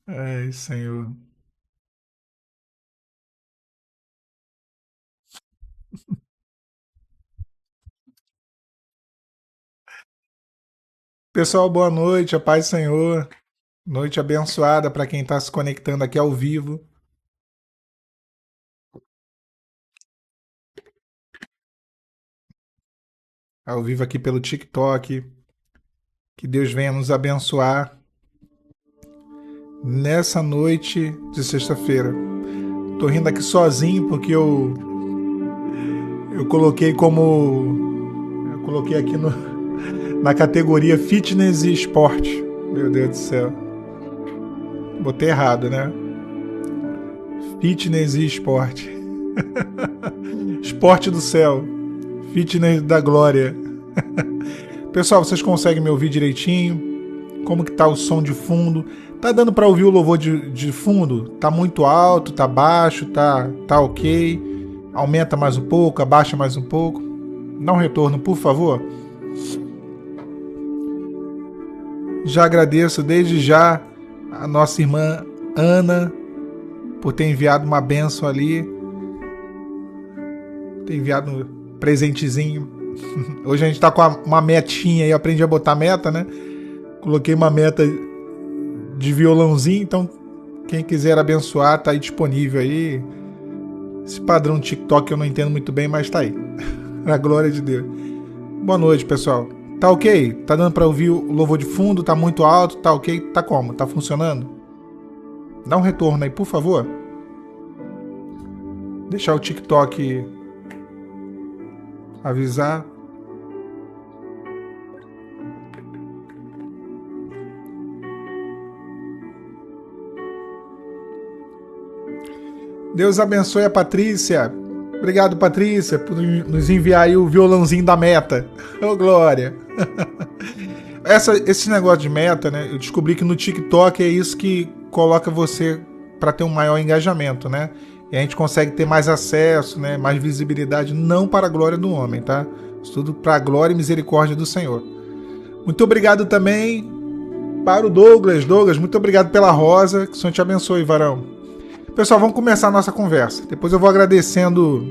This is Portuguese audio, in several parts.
Ai, Senhor. Pessoal, boa noite, a paz do Senhor. Noite abençoada para quem está se conectando aqui ao vivo aqui pelo TikTok. Que Deus venha nos abençoar nessa noite de sexta-feira. Tô rindo aqui sozinho porque eu coloquei eu coloquei aqui na categoria fitness e esporte. Meu Deus do céu. Botei errado, né? Fitness e esporte. Esporte do céu. Fitness da glória. Pessoal, vocês conseguem me ouvir direitinho? Como que tá o som de fundo? Tá dando para ouvir o louvor de fundo? Tá muito alto, tá baixo, tá ok? Aumenta mais um pouco, abaixa mais um pouco? Dá um retorno, por favor. Já agradeço desde já a nossa irmã Ana por ter enviado uma bênção ali, ter enviado um presentezinho. Hoje a gente tá com uma metinha aí, eu aprendi a botar meta, né? Coloquei uma meta de violãozinho, então quem quiser abençoar tá aí disponível aí. Esse padrão TikTok eu não entendo muito bem, mas tá aí. A glória de Deus. Boa noite, pessoal. Tá ok? Tá dando pra ouvir o louvor de fundo? Tá muito alto? Tá ok? Tá como? Tá funcionando? Dá um retorno aí, por favor. Deixar o TikTok avisar. Deus abençoe a Patrícia. Obrigado, Patrícia, por nos enviar aí o violãozinho da meta. Ô, glória. Esse negócio de meta, né? Eu descobri que no TikTok é isso que coloca você para ter um maior engajamento, né? E a gente consegue ter mais acesso, né? Mais visibilidade, não para a glória do homem, tá? Isso tudo para a glória e misericórdia do Senhor. Muito obrigado também para o Douglas. Douglas, muito obrigado pela rosa. Que o Senhor te abençoe, varão. Pessoal, vamos começar a nossa conversa. Depois eu vou agradecendo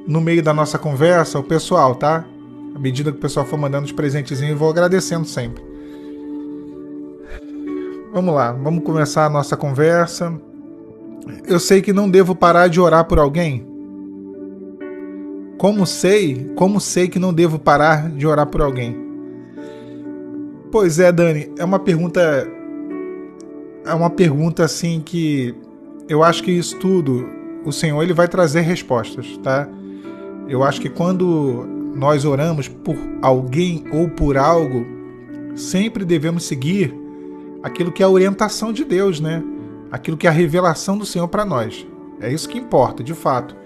no meio da nossa conversa o pessoal, tá? À medida que o pessoal for mandando os presentezinhos, eu vou agradecendo sempre. Vamos lá, vamos começar a nossa conversa. Eu sei que não devo parar de orar por alguém. Como sei que não devo parar de orar por alguém? Pois é, Dani, é uma pergunta assim que eu acho que isso tudo, o Senhor ele vai trazer respostas, tá? Eu acho que quando nós oramos por alguém ou por algo, sempre devemos seguir aquilo que é a orientação de Deus, né? Aquilo que é a revelação do Senhor para nós. É isso que importa, de fato.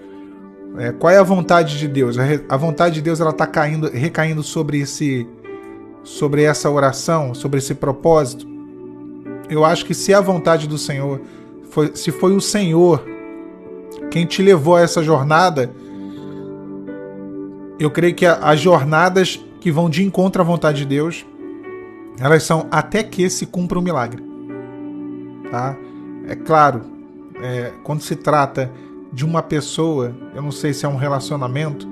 Qual é a vontade de Deus? A vontade de Deus ela está recaindo sobre essa oração, sobre esse propósito. Eu acho que se a vontade do Senhor, se foi o Senhor quem te levou a essa jornada, eu creio que as jornadas que vão de encontro à vontade de Deus, elas são até que se cumpra um milagre. Tá? É claro, quando se trata de uma pessoa, eu não sei se é um relacionamento,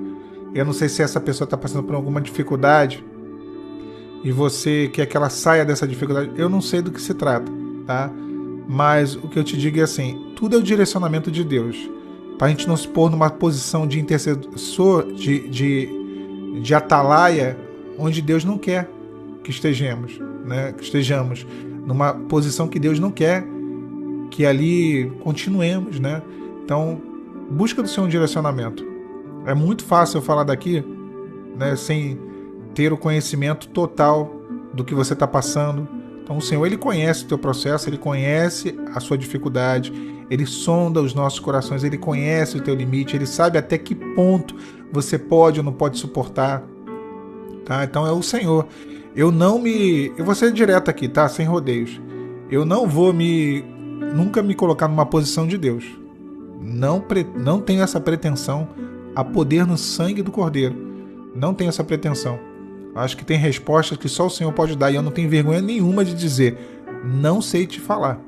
eu não sei se essa pessoa está passando por alguma dificuldade e você quer que ela saia dessa dificuldade, eu não sei do que se trata, tá? Mas o que eu te digo é assim, tudo é o direcionamento de Deus. Para a gente não se pôr numa posição de intercessor, de atalaia, onde Deus não quer que estejamos, né? Que estejamos numa posição que Deus não quer que ali continuemos, né? Então, busca do Senhor um direcionamento. É muito fácil eu falar daqui, né, sem ter o conhecimento total do que você está passando. Então, o Senhor, ele conhece o teu processo, ele conhece a sua dificuldade, ele sonda os nossos corações, ele conhece o teu limite, ele sabe até que ponto você pode ou não pode suportar, tá? Então, é o Senhor. Eu vou ser direto aqui, tá? Sem rodeios. Eu não vou nunca me colocar numa posição de Deus. Não tenho essa pretensão a poder no sangue do Cordeiro. Não tenho essa pretensão. Acho que tem respostas que só o Senhor pode dar, e eu não tenho vergonha nenhuma de dizer, não sei te falar.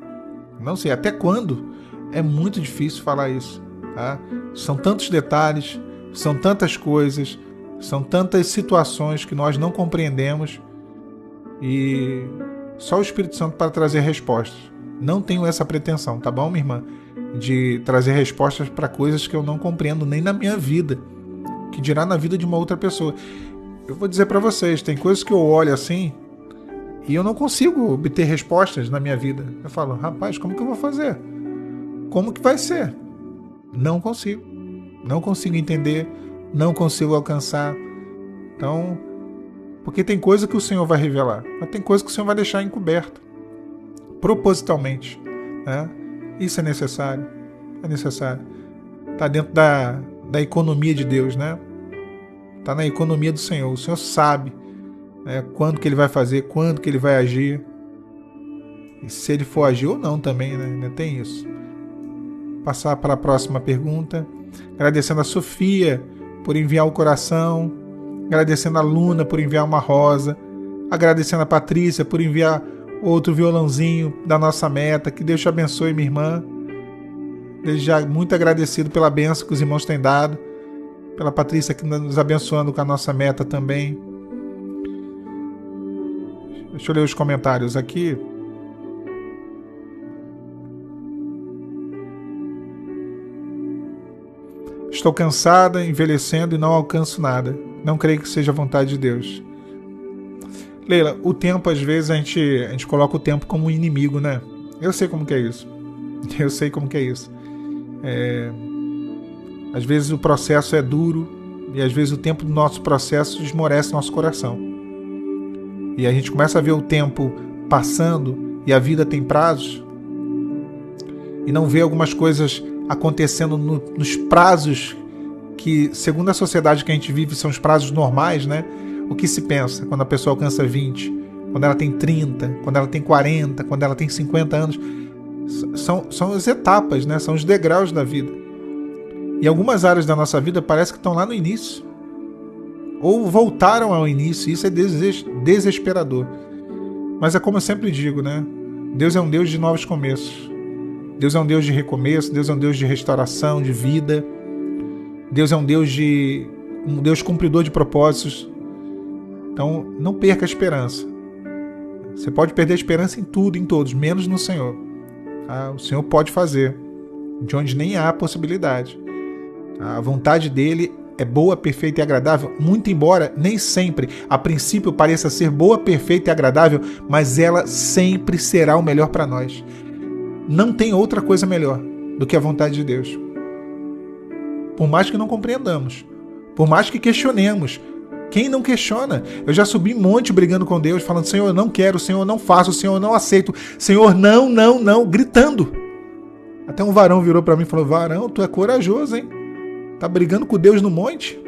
Não sei até quando. É muito difícil falar isso, tá? São tantos detalhes, são tantas coisas, são tantas situações que nós não compreendemos, e só o Espírito Santo para trazer respostas. Não tenho essa pretensão, tá bom, minha irmã? De trazer respostas para coisas que eu não compreendo nem na minha vida, que dirá na vida de uma outra pessoa. Eu vou dizer para vocês, tem coisas que eu olho assim e eu não consigo obter respostas na minha vida. Eu falo, rapaz, como que eu vou fazer? Como que vai ser? Não consigo. Não consigo entender, não consigo alcançar. Então, porque tem coisa que o Senhor vai revelar, mas tem coisa que o Senhor vai deixar encoberta, propositalmente, né? Isso é necessário. É necessário. Está dentro da economia de Deus, né? Está na economia do Senhor. O Senhor sabe, né, quando que Ele vai fazer, quando que Ele vai agir. E se Ele for agir ou não também, né? Ainda tem isso. Passar para a próxima pergunta. Agradecendo a Sofia por enviar o coração. Agradecendo a Luna por enviar uma rosa. Agradecendo a Patrícia por enviar outro violãozinho da nossa meta. Que Deus te abençoe, minha irmã. Desde já muito agradecido pela bênção que os irmãos têm dado. Pela Patrícia que nos abençoando com a nossa meta também. Deixa eu ler os comentários aqui. Estou cansada, envelhecendo e não alcanço nada. Não creio que seja a vontade de Deus. Leila, o tempo, às vezes, a gente coloca o tempo como um inimigo, né? Eu sei como que é isso. Eu sei como que é isso. Às vezes o processo é duro e às vezes o tempo do nosso processo esmorece nosso coração. E a gente começa a ver o tempo passando e a vida tem prazos e não vê algumas coisas acontecendo nos prazos que, segundo a sociedade que a gente vive, são os prazos normais, né? O que se pensa quando a pessoa alcança 20, quando ela tem 30, quando ela tem 40, quando ela tem 50 anos. São as etapas, né? São os degraus da vida. E algumas áreas da nossa vida parece que estão lá no início. Ou voltaram ao início. Isso é desesperador. Mas é como eu sempre digo, né? Deus é um Deus de novos começos. Deus é um Deus de recomeço. Deus é um Deus de restauração, de vida. Deus é um Deus cumpridor de propósitos. Então, não perca a esperança. Você pode perder a esperança em tudo, em todos, menos no Senhor. O Senhor pode fazer, de onde nem há possibilidade. A vontade dele é boa, perfeita e agradável, muito embora nem sempre, a princípio, pareça ser boa, perfeita e agradável, mas ela sempre será o melhor para nós. Não tem outra coisa melhor do que a vontade de Deus. Por mais que não compreendamos, por mais que questionemos. Quem não questiona? Eu já subi um monte brigando com Deus, falando, Senhor, eu não quero, Senhor, eu não faço, Senhor, eu não aceito, Senhor, não, não, não, gritando. Até um varão virou para mim e falou, varão, tu é corajoso, hein? Tá brigando com Deus no monte?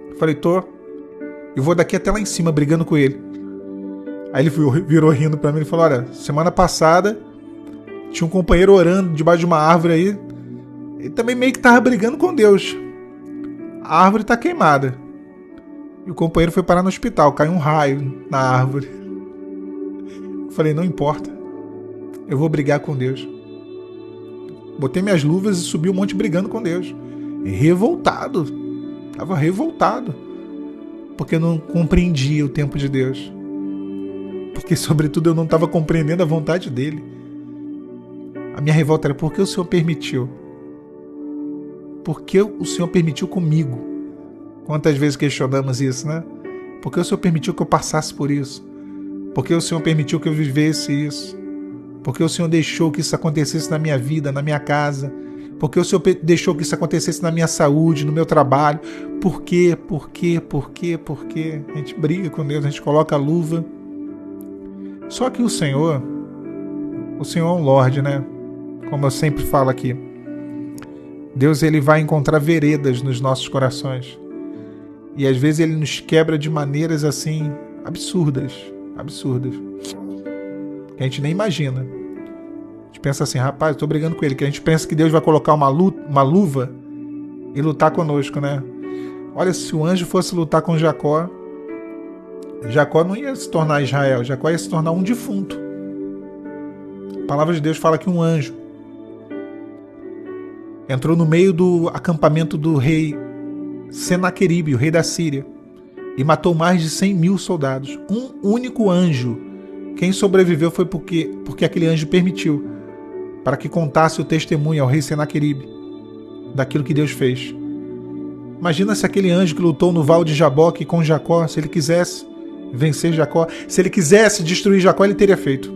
Eu falei, tô. Eu vou daqui até lá em cima brigando com ele. Aí ele virou rindo para mim e falou, olha, semana passada tinha um companheiro orando debaixo de uma árvore aí, e também meio que tava brigando com Deus. A árvore tá queimada. E o companheiro foi parar no hospital, caiu um raio na árvore. Eu falei, não importa, eu vou brigar com Deus. Botei minhas luvas e subi um monte brigando com Deus. Revoltado. Estava revoltado. Porque eu não compreendia o tempo de Deus. Porque, sobretudo, eu não estava compreendendo a vontade dele. A minha revolta era, por que o Senhor permitiu? Por que o Senhor permitiu comigo? Quantas vezes questionamos isso, né? Por que o Senhor permitiu que eu passasse por isso? Por que o Senhor permitiu que eu vivesse isso? Por que o Senhor deixou que isso acontecesse na minha vida, na minha casa? Por que o Senhor deixou que isso acontecesse na minha saúde, no meu trabalho? Por quê? Por quê? Por quê? Por quê? A gente briga com Deus, a gente coloca a luva. Só que o Senhor é um Lorde, né? Como eu sempre falo aqui. Deus, ele vai encontrar veredas nos nossos corações. E às vezes ele nos quebra de maneiras assim absurdas. Que a gente nem imagina. A gente pensa assim, rapaz, eu tô brigando com ele. Que a gente pensa que Deus vai colocar uma luva e lutar conosco, né? Olha, se o anjo fosse lutar com Jacó, Jacó não ia se tornar Israel, Jacó ia se tornar um defunto. A palavra de Deus fala que um anjo entrou no meio do acampamento do rei Senaqueribe, o rei da Síria, e matou mais de 100 mil soldados. Um único anjo. Quem sobreviveu foi porque aquele anjo permitiu, para que contasse o testemunho ao rei Senaqueribe daquilo que Deus fez. Imagina se aquele anjo que lutou no Val de Jaboque com Jacó, se ele quisesse vencer Jacó, se ele quisesse destruir Jacó, ele teria feito.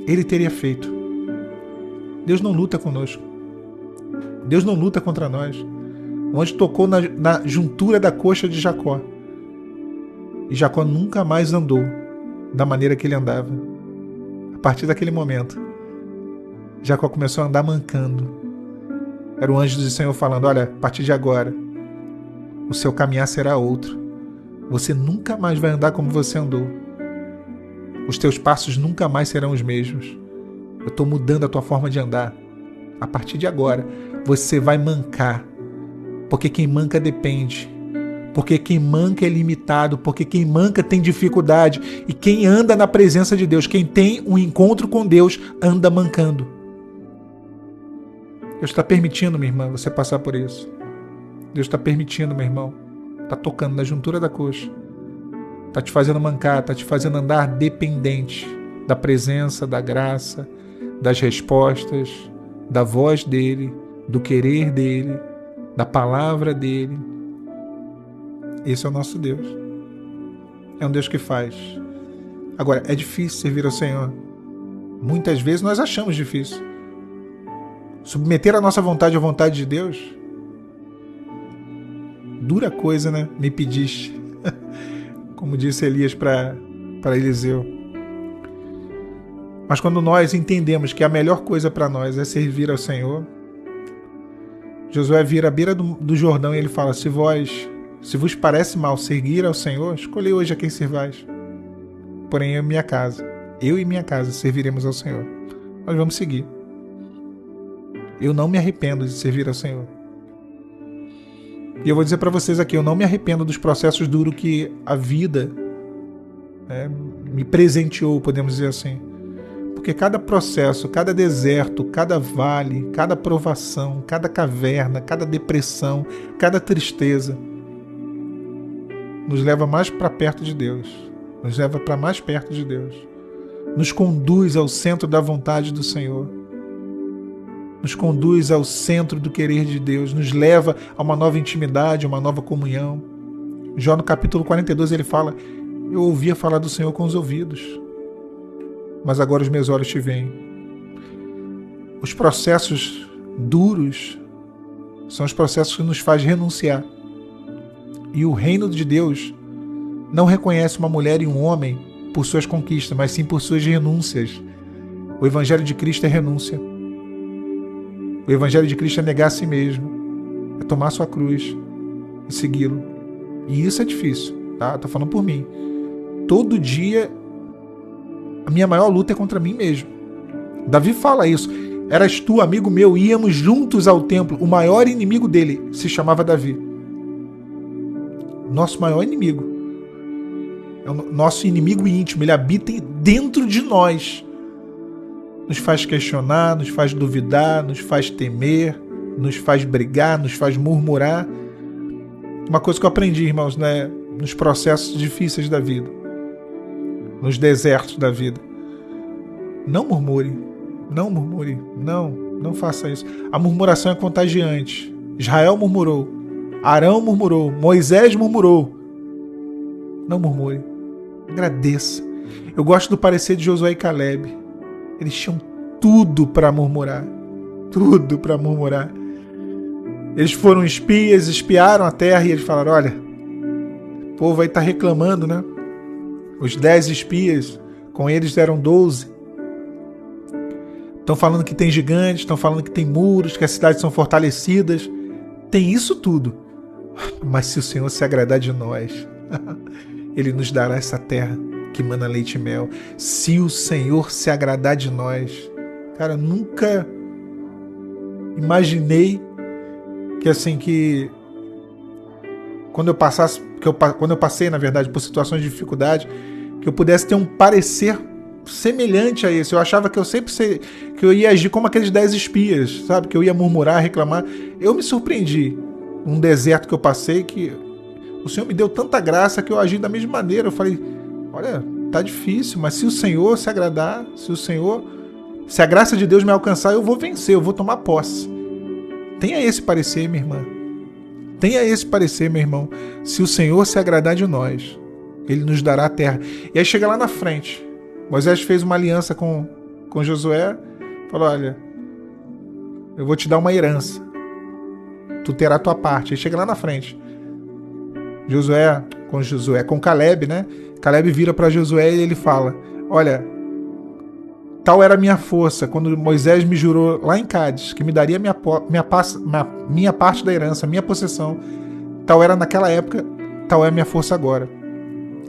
Ele teria feito. Deus não luta conosco. Deus não luta contra nós. O anjo tocou na juntura da coxa de Jacó. E Jacó nunca mais andou da maneira que ele andava. A partir daquele momento, Jacó começou a andar mancando. Era o anjo do Senhor falando: olha, a partir de agora, o seu caminhar será outro. Você nunca mais vai andar como você andou. Os teus passos nunca mais serão os mesmos. Eu estou mudando a tua forma de andar. A partir de agora, você vai mancar. Porque quem manca depende. Porque quem manca é limitado. Porque quem manca tem dificuldade. E quem anda na presença de Deus, quem tem um encontro com Deus, anda mancando. Deus está permitindo, minha irmã, você passar por isso. Deus está permitindo, meu irmão. Está tocando na juntura da coxa. Está te fazendo mancar, está te fazendo andar dependente da presença, da graça, das respostas, da voz dele, do querer dele, da palavra dele. Esse é o nosso Deus. É um Deus que faz. Agora, é difícil servir ao Senhor. Muitas vezes nós achamos difícil. Submeter a nossa vontade à vontade de Deus, dura coisa, né? Me pediste. Como disse Elias para Eliseu. Mas quando nós entendemos que a melhor coisa para nós é servir ao Senhor, Josué vira à beira do Jordão e ele fala: se vos parece mal seguir ao Senhor, escolhei hoje a quem servais. Porém eu e minha casa serviremos ao Senhor. Nós vamos seguir. Eu não me arrependo de servir ao Senhor. E eu vou dizer para vocês aqui, eu não me arrependo dos processos duros que a vida me presenteou, podemos dizer assim. Porque cada processo, cada deserto, cada vale, cada provação, cada caverna, cada depressão, cada tristeza nos leva mais para perto de Deus. Nos leva para mais perto de Deus. Nos conduz ao centro da vontade do Senhor. Nos conduz ao centro do querer de Deus, nos leva a uma nova intimidade, uma nova comunhão. Jó no capítulo 42 ele fala: eu ouvia falar do Senhor com os ouvidos, mas agora os meus olhos te veem. Os processos duros são os processos que nos fazem renunciar. E o reino de Deus não reconhece uma mulher e um homem por suas conquistas, mas sim por suas renúncias. O Evangelho de Cristo é renúncia. O Evangelho de Cristo é negar a si mesmo, é tomar sua cruz e segui-lo. E isso é difícil, tá? Estou falando por mim. Todo dia, a minha maior luta é contra mim mesmo. Davi fala isso. Eras tu, amigo meu, íamos juntos ao templo. O maior inimigo dele se chamava Davi. Nosso maior inimigo. É o nosso inimigo íntimo. Ele habita dentro de nós. Nos faz questionar, nos faz duvidar, nos faz temer, nos faz brigar, nos faz murmurar. Uma coisa que eu aprendi, irmãos, né, nos processos difíceis da vida, nos desertos da vida. Não murmure, não faça isso. A murmuração é contagiante. Israel murmurou, Arão murmurou, Moisés murmurou. Não murmure, agradeça. Eu gosto do parecer de Josué e Calebe. Eles tinham tudo para murmurar. Tudo para murmurar. Eles foram espias, espiaram a terra e eles falaram: olha, o povo aí está reclamando, né? Os 10 espias, com eles eram 12. Estão falando que tem gigantes, estão falando que tem muros, que as cidades são fortalecidas. Tem isso tudo. Mas se o Senhor se agradar de nós, Ele nos dará essa terra que mana leite e mel. Se o Senhor se agradar de nós. Cara, nunca imaginei que assim, que quando eu passei, na verdade, por situações de dificuldade, que eu pudesse ter um parecer semelhante a esse. Eu achava que que eu ia agir como aqueles 10 espias, sabe? Que eu ia murmurar, reclamar. Eu me surpreendi num deserto que eu passei, que o Senhor me deu tanta graça que eu agi da mesma maneira. Eu falei, olha, tá difícil, mas se o Senhor se agradar, se a graça de Deus me alcançar, eu vou vencer, eu vou tomar posse. Tenha esse parecer, minha irmã. Tenha esse parecer, meu irmão. Se o Senhor se agradar de nós, Ele nos dará a terra. E aí chega lá na frente. Moisés fez uma aliança com Josué. Falou, olha, eu vou te dar uma herança. Tu terá a tua parte. Aí chega lá na frente. Com Caleb, né? Caleb vira para Josué e ele fala, olha, tal era a minha força quando Moisés me jurou lá em Cádiz que me daria minha parte da herança, minha possessão. Tal era naquela época, tal é a minha força agora.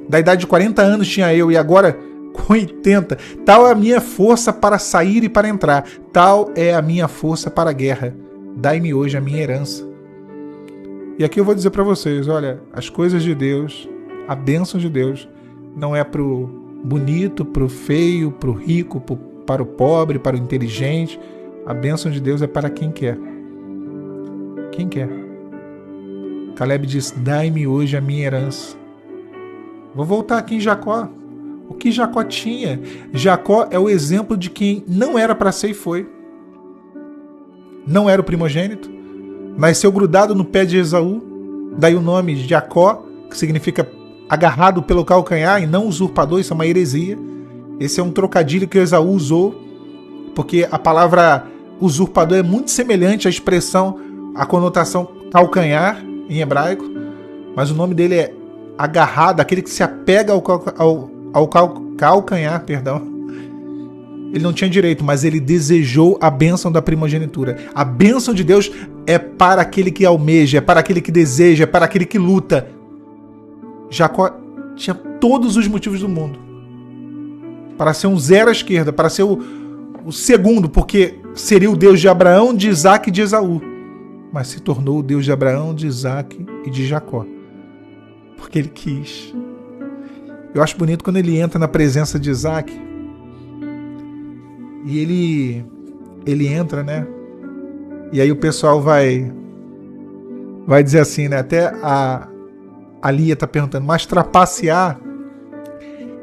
Da idade de 40 anos tinha eu e agora com 80. Tal é a minha força para sair e para entrar. Tal é a minha força para a guerra. Dai-me hoje a minha herança. E aqui eu vou dizer para vocês, olha, as coisas de Deus, a bênção de Deus, não é pro bonito, pro feio, pro rico, para o pobre, para o inteligente. A bênção de Deus é para quem quer. Quem quer? Caleb diz, dai-me hoje a minha herança. Vou voltar aqui em Jacó. O que Jacó tinha? Jacó é o exemplo de quem não era para ser e foi. Não era o primogênito. Nasceu grudado no pé de Esaú. Daí o nome de Jacó, que significa agarrado pelo calcanhar e não usurpador. Isso é uma heresia. Esse é um trocadilho que Esaú usou, porque a palavra usurpador é muito semelhante à expressão, à conotação calcanhar em hebraico, mas o nome dele é agarrado, aquele que se apega ao calcanhar, perdão. Ele não tinha direito, mas ele desejou a bênção da primogenitura. A bênção de Deus é para aquele que almeja, é para aquele que deseja, é para aquele que luta. Jacó tinha todos os motivos do mundo para ser um zero à esquerda, para ser o segundo, porque seria o Deus de Abraão, de Isaac e de Esaú. Mas se tornou o Deus de Abraão, de Isaac e de Jacó. Porque ele quis. Eu acho bonito quando ele entra na presença de Isaac. E ele entra, né? E aí o pessoal vai dizer assim, né? Até a Lia tá perguntando, mas trapacear?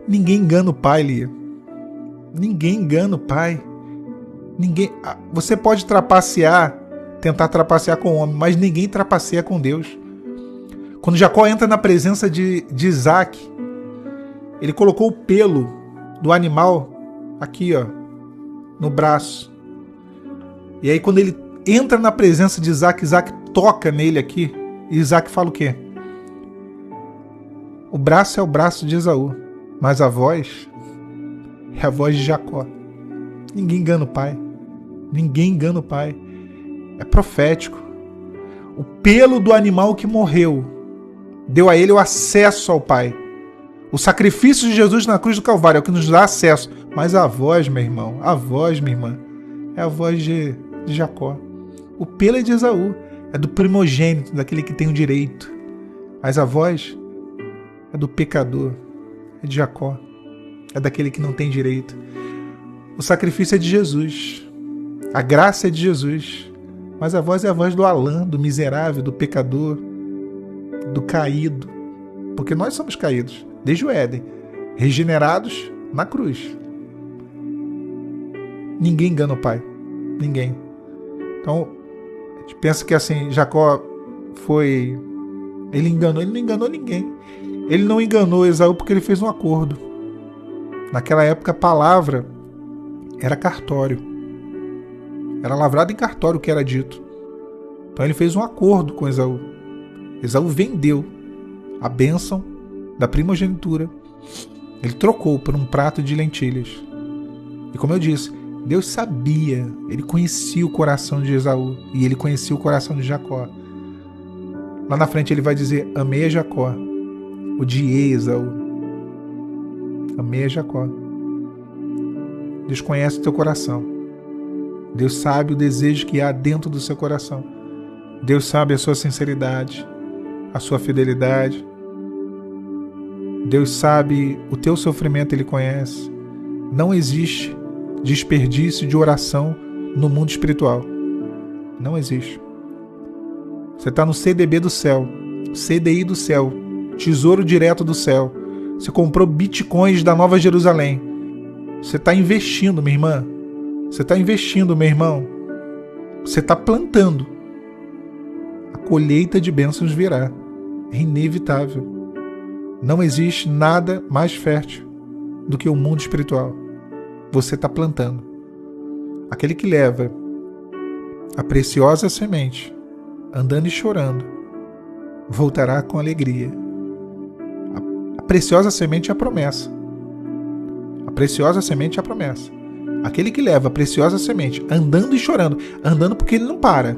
Ninguém engana o pai, Lia. Ninguém engana o pai. Você pode tentar trapacear com o homem, mas ninguém trapaceia com Deus. Quando Jacó entra na presença de Isaac, ele colocou o pelo do animal aqui, ó, no braço. E aí quando ele entra na presença de Isaac, Isaac toca nele aqui, e Isaac fala o quê? O braço é o braço de Esaú, mas a voz é a voz de Jacó. Ninguém engana o pai. Ninguém engana o pai. É profético. O pelo do animal que morreu deu a ele o acesso ao pai. O sacrifício de Jesus na cruz do Calvário é o que nos dá acesso. Mas a voz, meu irmão, a voz, minha irmã, é a voz de Jacó. O pelo é de Esaú, é do primogênito, daquele que tem o direito. Mas a voz é do pecador, é de Jacó, é daquele que não tem direito. O sacrifício é de Jesus, a graça é de Jesus, mas a voz é a voz do Alã, do miserável, do pecador, do caído, porque nós somos caídos, desde o Éden, regenerados na cruz. Ninguém engana o pai, ninguém. Então, a gente pensa que assim, Jacó ele não enganou ninguém. Ele não enganou Esaú porque ele fez um acordo. Naquela época a palavra era cartório. Era lavrado em cartório o que era dito. Então ele fez um acordo com Esaú. Esaú vendeu a bênção da primogenitura. Ele trocou por um prato de lentilhas. E como eu disse, Deus sabia, ele conhecia o coração de Esaú e ele conhecia o coração de Jacó. Lá na frente ele vai dizer, amei a Jacó, odiei Esaú. Amei a Jacó. Deus conhece o teu coração. Deus sabe o desejo que há dentro do seu coração. Deus sabe a sua sinceridade. a sua fidelidade. Deus sabe o teu sofrimento, Ele conhece. Não existe desperdício de oração no mundo espiritual. Não existe. Você está no CDB do céu, CDI do céu, Tesouro Direto do céu. Você comprou bitcoins da Nova Jerusalém. Você está investindo, minha irmã. Você está investindo, meu irmão. Você está plantando. A colheita de bênçãos virá. É inevitável. Não existe nada mais fértil do que o mundo espiritual. Você está plantando. Aquele que leva a preciosa semente, andando e chorando, voltará com alegria. A preciosa semente é a promessa. A preciosa semente é a promessa. Aquele que leva a preciosa semente, andando e chorando, andando porque ele não para,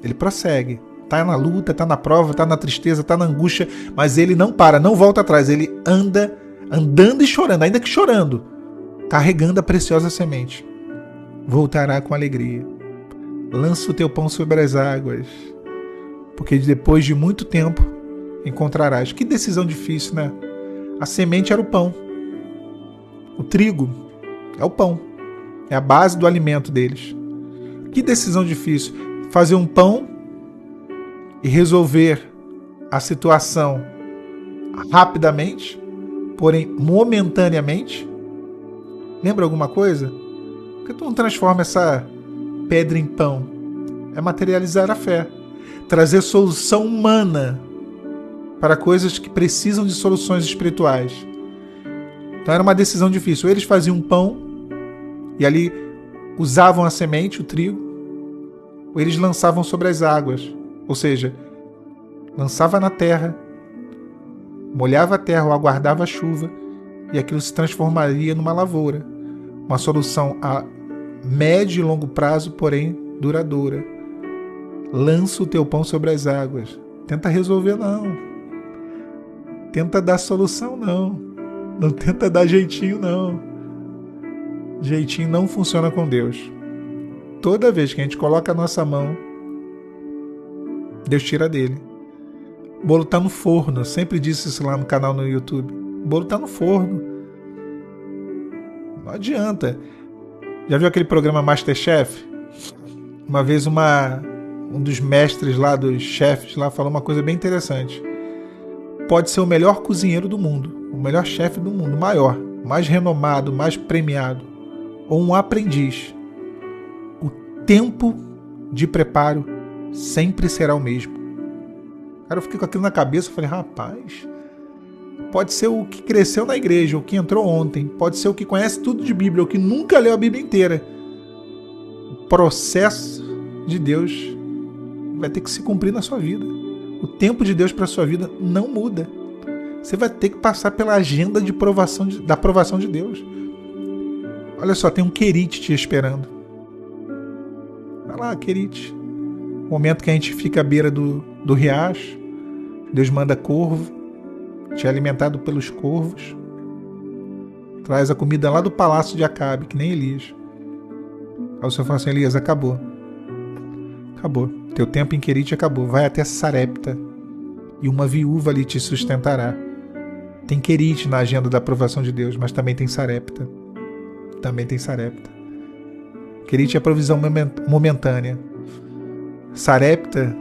ele prossegue. Está na luta, está na prova, está na tristeza, está na angústia, mas ele não para, não volta atrás. Ele anda, andando e chorando, ainda que chorando, carregando a preciosa semente. Voltará com alegria. Lança o teu pão sobre as águas, porque depois de muito tempo encontrarás. Que decisão difícil, né? A semente era o pão. O trigo é o pão. É a base do alimento deles. Que decisão difícil. Fazer um pão e resolver a situação rapidamente, porém momentaneamente. Lembra alguma coisa? Por que tu não transforma essa pedra em pão? É materializar a fé. Trazer solução humana para coisas que precisam de soluções espirituais. Então era uma decisão difícil. Eles faziam pão e ali usavam a semente, o trigo, ou eles lançavam sobre as águas. Ou seja, lançava na terra, molhava a terra ou aguardava a chuva, e aquilo se transformaria numa lavoura. Uma solução a médio e longo prazo, porém duradoura. Lança o teu pão sobre as águas. Tenta resolver, não. Tenta dar solução, não. Não tenta dar jeitinho, não. Jeitinho não funciona com Deus. Toda vez que a gente coloca a nossa mão, Deus tira dele. O bolo está no forno. Eu sempre disse isso lá no canal no YouTube. O bolo está no forno. Não adianta. Já viu aquele programa MasterChef? Uma vez um dos mestres lá, dos chefes lá, falou uma coisa bem interessante. Pode ser o melhor cozinheiro do mundo, o melhor chefe do mundo, maior, mais renomado, mais premiado, ou um aprendiz. O tempo de preparo sempre será o mesmo. Cara, eu fiquei com aquilo na cabeça, eu falei, rapaz, pode ser o que cresceu na igreja, o que entrou ontem, pode ser o que conhece tudo de Bíblia, o que nunca leu a Bíblia inteira. O processo de Deus vai ter que se cumprir na sua vida. O tempo de Deus para a sua vida não muda. Você vai ter que passar pela agenda de da aprovação de Deus. Olha só, tem um querite te esperando. Vai lá, querite. Momento que a gente fica à beira do riacho, Deus manda corvo, te é alimentado pelos corvos, traz a comida lá do palácio de Acabe, que nem Elias. Aí o Senhor fala assim, Elias, acabou. Acabou. Teu tempo em Querite acabou. Vai até Sarepta e uma viúva ali te sustentará. Tem Querite na agenda da aprovação de Deus, mas também tem Sarepta. Também tem Sarepta. Querite é a provisão momentânea. Sarepta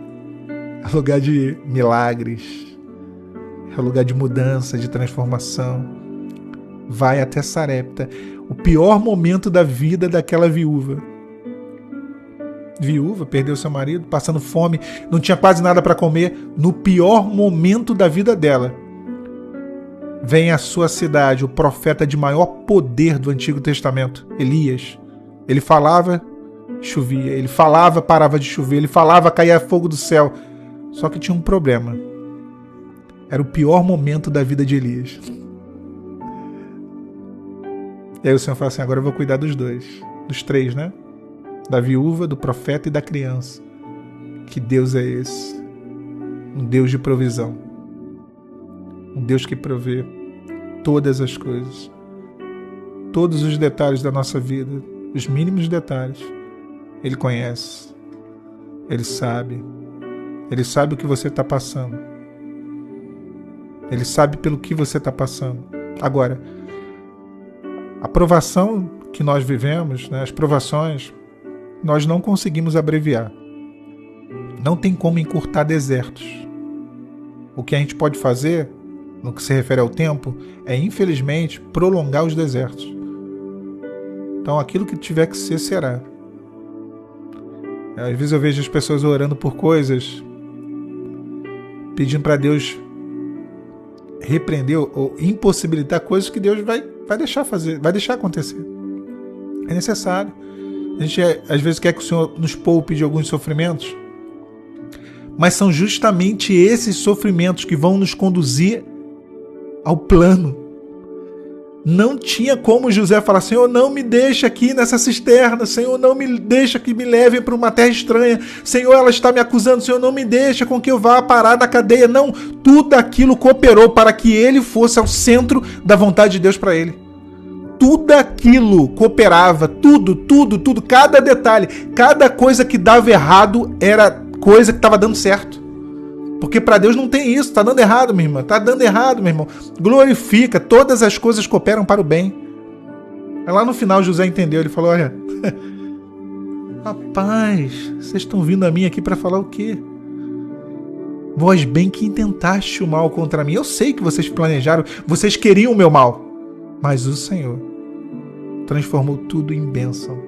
é lugar de milagres, é lugar de mudança, de transformação. Vai até Sarepta. O pior momento da vida daquela viúva. Viúva, perdeu seu marido, passando fome, não tinha quase nada para comer. No pior momento da vida dela, vem à sua cidade o profeta de maior poder do Antigo Testamento, Elias. Ele falava, chovia. Ele falava, parava de chover. Ele falava, caía fogo do céu. Só que tinha um problema. Era o pior momento da vida de Elias. E aí o Senhor fala assim, agora eu vou cuidar dos dois. Dos três, né? Da viúva, do profeta e da criança. Que Deus é esse? Um Deus de provisão. Um Deus que provê todas as coisas. Todos os detalhes da nossa vida. Os mínimos detalhes. Ele conhece. Ele sabe. Ele sabe o que você está passando. Ele sabe pelo que você está passando. Agora, a provação que nós vivemos, né, as provações, nós não conseguimos abreviar. Não tem como encurtar desertos. O que a gente pode fazer, no que se refere ao tempo, é, infelizmente, prolongar os desertos. Então, aquilo que tiver que ser, será. Às vezes eu vejo as pessoas orando por coisas, pedindo para Deus repreender ou impossibilitar coisas que Deus vai deixar fazer, vai deixar acontecer. É necessário. A gente às vezes quer que o Senhor nos poupe de alguns sofrimentos, mas são justamente esses sofrimentos que vão nos conduzir ao plano. Não tinha como José falar: Senhor, não me deixa aqui nessa cisterna, Senhor, não me deixa que me leve para uma terra estranha, Senhor, ela está me acusando, Senhor, não me deixa com que eu vá parar na cadeia. Não, tudo aquilo cooperou para que ele fosse ao centro da vontade de Deus para ele. Tudo aquilo cooperava, tudo, cada detalhe, cada coisa que dava errado era coisa que estava dando certo. Porque para Deus não tem isso, tá dando errado, minha irmã, tá dando errado, meu irmão. Glorifica, todas as coisas cooperam para o bem. Aí lá no final José entendeu, ele falou: olha, rapaz, vocês estão vindo a mim aqui para falar o quê? Vós bem que intentaste o mal contra mim. Eu sei que vocês planejaram, vocês queriam o meu mal, mas o Senhor transformou tudo em bênção.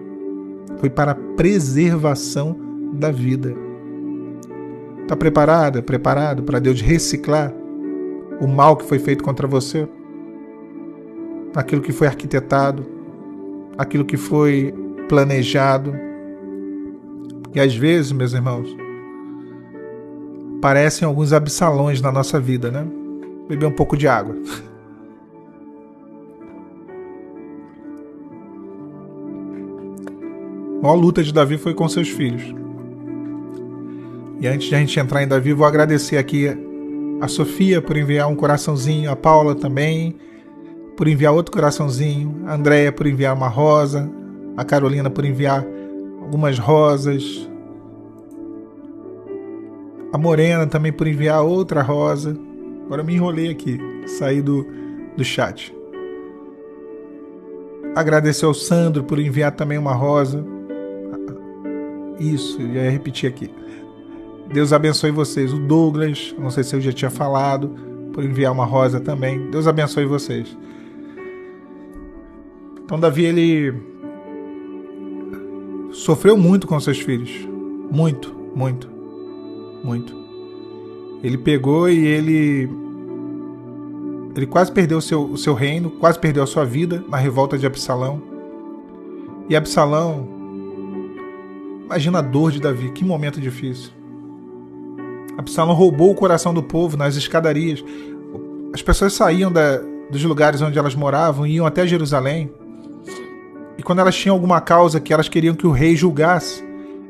Foi para a preservação da vida. Está preparado para Deus reciclar o mal que foi feito contra você? Aquilo que foi arquitetado, aquilo que foi planejado. E às vezes, meus irmãos, parecem alguns absalões na nossa vida, né? Beber um pouco de água. A maior luta de Davi foi com seus filhos. E antes de a gente entrar em Davi, vou agradecer aqui a Sofia por enviar um coraçãozinho, a Paula também por enviar outro coraçãozinho, a Andréia por enviar uma rosa, a Carolina por enviar algumas rosas, a Morena também por enviar outra rosa. Agora eu me enrolei aqui, saí do chat. Agradecer ao Sandro por enviar também uma rosa. Isso, já ia repetir aqui. Deus abençoe vocês. O Douglas, não sei se eu já tinha falado, por enviar uma rosa também. Deus abençoe vocês. Então Davi, ele sofreu muito com seus filhos. Muito. Ele pegou e ele quase perdeu o seu reino, quase perdeu a sua vida na revolta de Absalão. E Absalão, imagina a dor de Davi, que momento difícil. Absalão roubou o coração do povo nas escadarias. As pessoas saíam dos lugares onde elas moravam e iam até Jerusalém. E quando elas tinham alguma causa que elas queriam que o rei julgasse,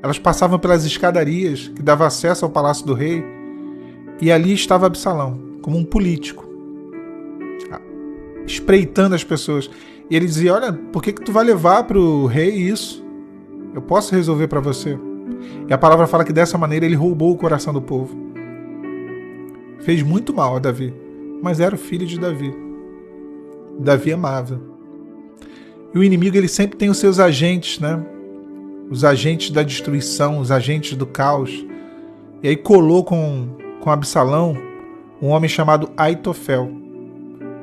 elas passavam pelas escadarias que davam acesso ao palácio do rei. E ali estava Absalão, como um político, espreitando as pessoas. E ele dizia: olha, por que tu vai levar para o rei isso? Eu posso resolver para você. E a palavra fala que dessa maneira ele roubou o coração do povo. Fez muito mal a Davi, mas era o filho de Davi. Davi amava. E o inimigo, ele sempre tem os seus agentes, né? Os agentes da destruição, os agentes do caos. E aí colou com Absalão um homem chamado Aitofel,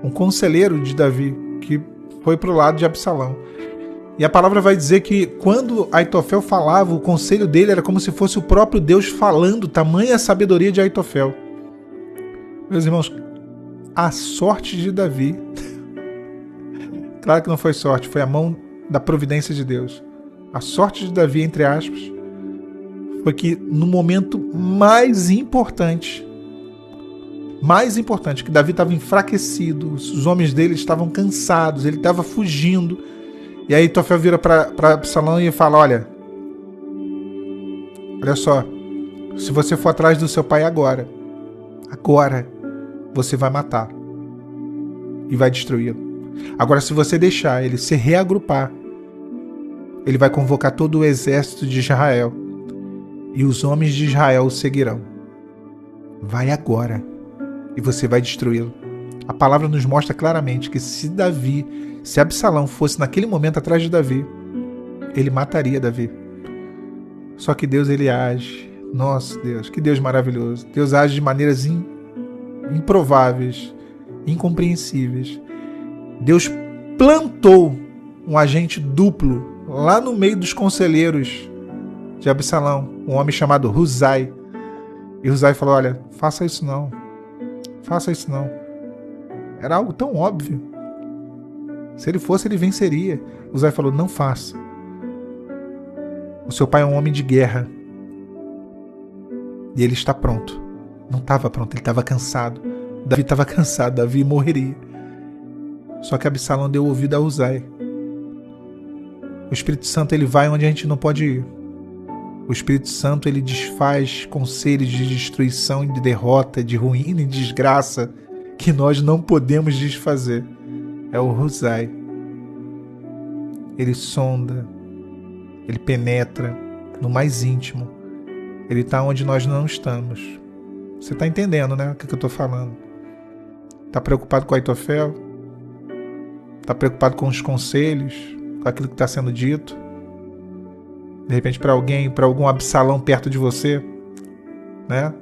um conselheiro de Davi, que foi para o lado de Absalão. E a palavra vai dizer que quando Aitofel falava, o conselho dele era como se fosse o próprio Deus falando, tamanha sabedoria de Aitofel. Meus irmãos, a sorte de Davi, claro que não foi sorte, foi a mão da providência de Deus. A sorte de Davi, entre aspas, foi que no momento mais importante, que Davi estava enfraquecido, os homens dele estavam cansados, ele estava fugindo. E aí Aitofel vira para Absalão e fala: olha só, se você for atrás do seu pai agora você vai matar e vai destruí-lo. Agora, se você deixar ele se reagrupar, ele vai convocar todo o exército de Israel e os homens de Israel o seguirão. Vai agora. e você vai destruí-lo. A palavra nos mostra claramente que se Absalão fosse naquele momento atrás de Davi, ele mataria Davi. Só que Deus, ele age. Nossa, Deus, que Deus maravilhoso. Deus age de maneiras improváveis, incompreensíveis. Deus plantou um agente duplo lá no meio dos conselheiros de Absalão, um homem chamado Husai. E Husai falou: olha, faça isso não. Faça isso não. Era algo tão óbvio. Se ele fosse, ele venceria. Husai falou: não faça. O seu pai é um homem de guerra. E ele está pronto. Não estava pronto, ele estava cansado. Davi estava cansado, Davi morreria. Só que Absalão deu ouvido a Husai. O Espírito Santo, ele vai onde a gente não pode ir. O Espírito Santo, ele desfaz conselhos de destruição e de derrota, de ruína e desgraça que nós não podemos desfazer. É o Husai. Ele sonda, ele penetra no mais íntimo. Ele está onde nós não estamos. Você está entendendo, né? O que eu estou falando? Está preocupado com Aitofel? Está preocupado com os conselhos? Com aquilo que está sendo dito? De repente para alguém, para algum Absalão perto de você, né?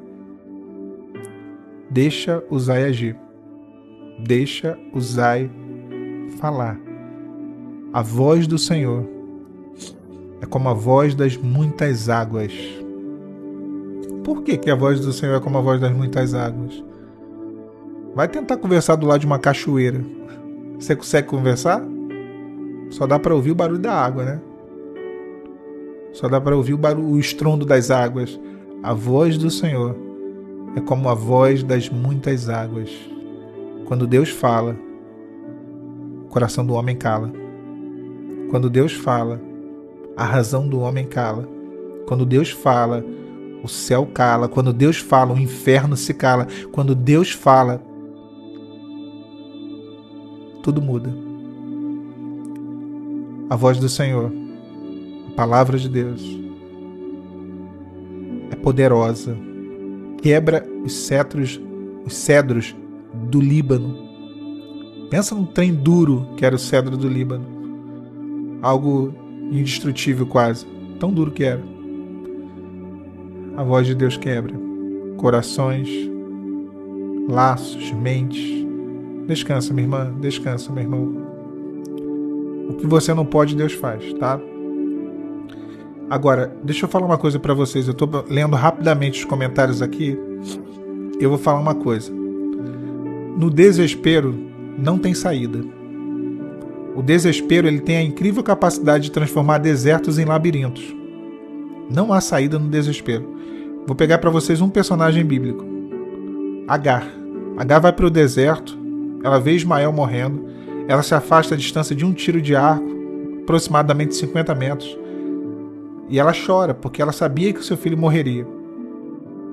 Deixa Husai agir. Deixa Husai falar. A voz do Senhor é como a voz das muitas águas. Por que a voz do Senhor é como a voz das muitas águas? Vai tentar conversar do lado de uma cachoeira. Você consegue conversar? Só dá para ouvir o barulho da água, né? Só dá para ouvir o estrondo das águas. A voz do Senhor é como a voz das muitas águas. Quando Deus fala, o coração do homem cala. Quando Deus fala, a razão do homem cala. Quando Deus fala, o céu cala. Quando Deus fala, o inferno se cala. Quando Deus fala, tudo muda. A voz do Senhor, a palavra de Deus, é poderosa. Quebra os cedros do Líbano. Pensa num trem duro que era o cedro do Líbano. Algo indestrutível quase. Tão duro que era. A voz de Deus quebra corações, laços, mentes. Descansa, minha irmã. Descansa, meu irmão. O que você não pode, Deus faz, tá? Agora, deixa eu falar uma coisa pra vocês. Eu tô lendo rapidamente os comentários aqui. Eu vou falar uma coisa. No desespero, não tem saída. O desespero, ele tem a incrível capacidade de transformar desertos em labirintos. Não há saída no desespero. Vou pegar para vocês um personagem bíblico. Agar. Agar vai para o deserto. Ela vê Ismael morrendo. Ela se afasta a distância de um tiro de arco, aproximadamente 50 metros. E ela chora, porque ela sabia que o seu filho morreria.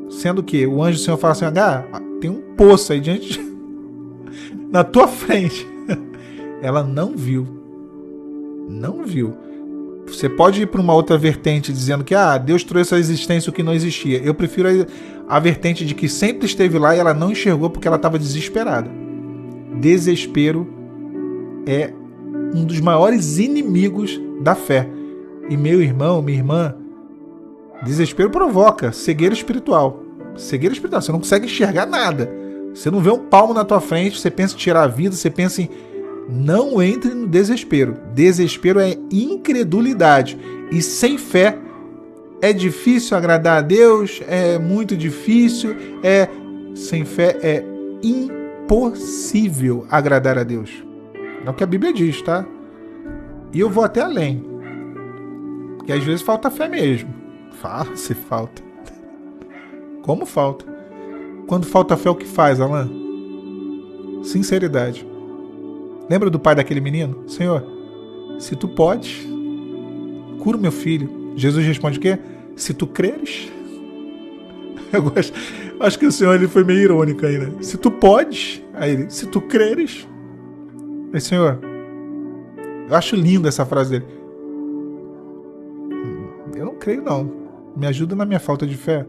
Sendo que o anjo do Senhor fala assim: Agar, tem um poço aí diante na tua frente. Ela não viu. Não viu. Você pode ir para uma outra vertente dizendo que Deus trouxe à existência o que não existia. Eu prefiro a vertente de que sempre esteve lá e ela não enxergou porque ela estava desesperada. Desespero é um dos maiores inimigos da fé. E meu irmão, minha irmã, desespero provoca cegueira espiritual. Cegueira espiritual. Você não consegue enxergar nada. Você não vê um palmo na tua frente, você pensa em tirar a vida, você pensa em... Não entre no desespero. Desespero é incredulidade. E sem fé é difícil agradar a Deus, é muito difícil, sem fé é impossível agradar a Deus. É o que a Bíblia diz, tá? E eu vou até além. Porque às vezes falta fé mesmo. Fala se falta. Como falta? Quando falta fé, o que faz, Alan? Sinceridade. Lembra do pai daquele menino? Senhor, se tu podes, cura o meu filho. Jesus responde o quê? Se tu creres. Eu gosto. Acho que o Senhor ele foi meio irônico aí, né? Se tu podes. Aí ele, se tu creres. Aí, Senhor, eu acho linda essa frase dele. Eu não creio, não. Me ajuda na minha falta de fé.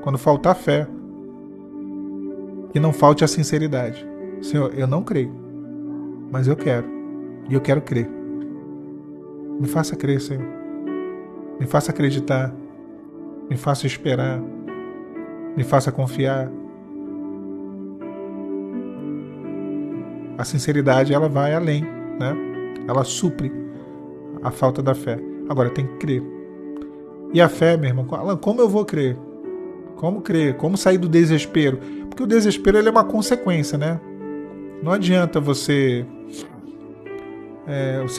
Quando faltar fé, que não falte a sinceridade. Senhor, eu não creio, mas eu quero. E eu quero crer. Me faça crer, Senhor. Me faça acreditar. Me faça esperar. Me faça confiar. A sinceridade, ela vai além, né? Ela supre a falta da fé. Agora, tem que crer. E a fé, meu irmão, como eu vou crer? Como crer? Como sair do desespero? Porque o desespero, ele é uma consequência, né? Não adianta você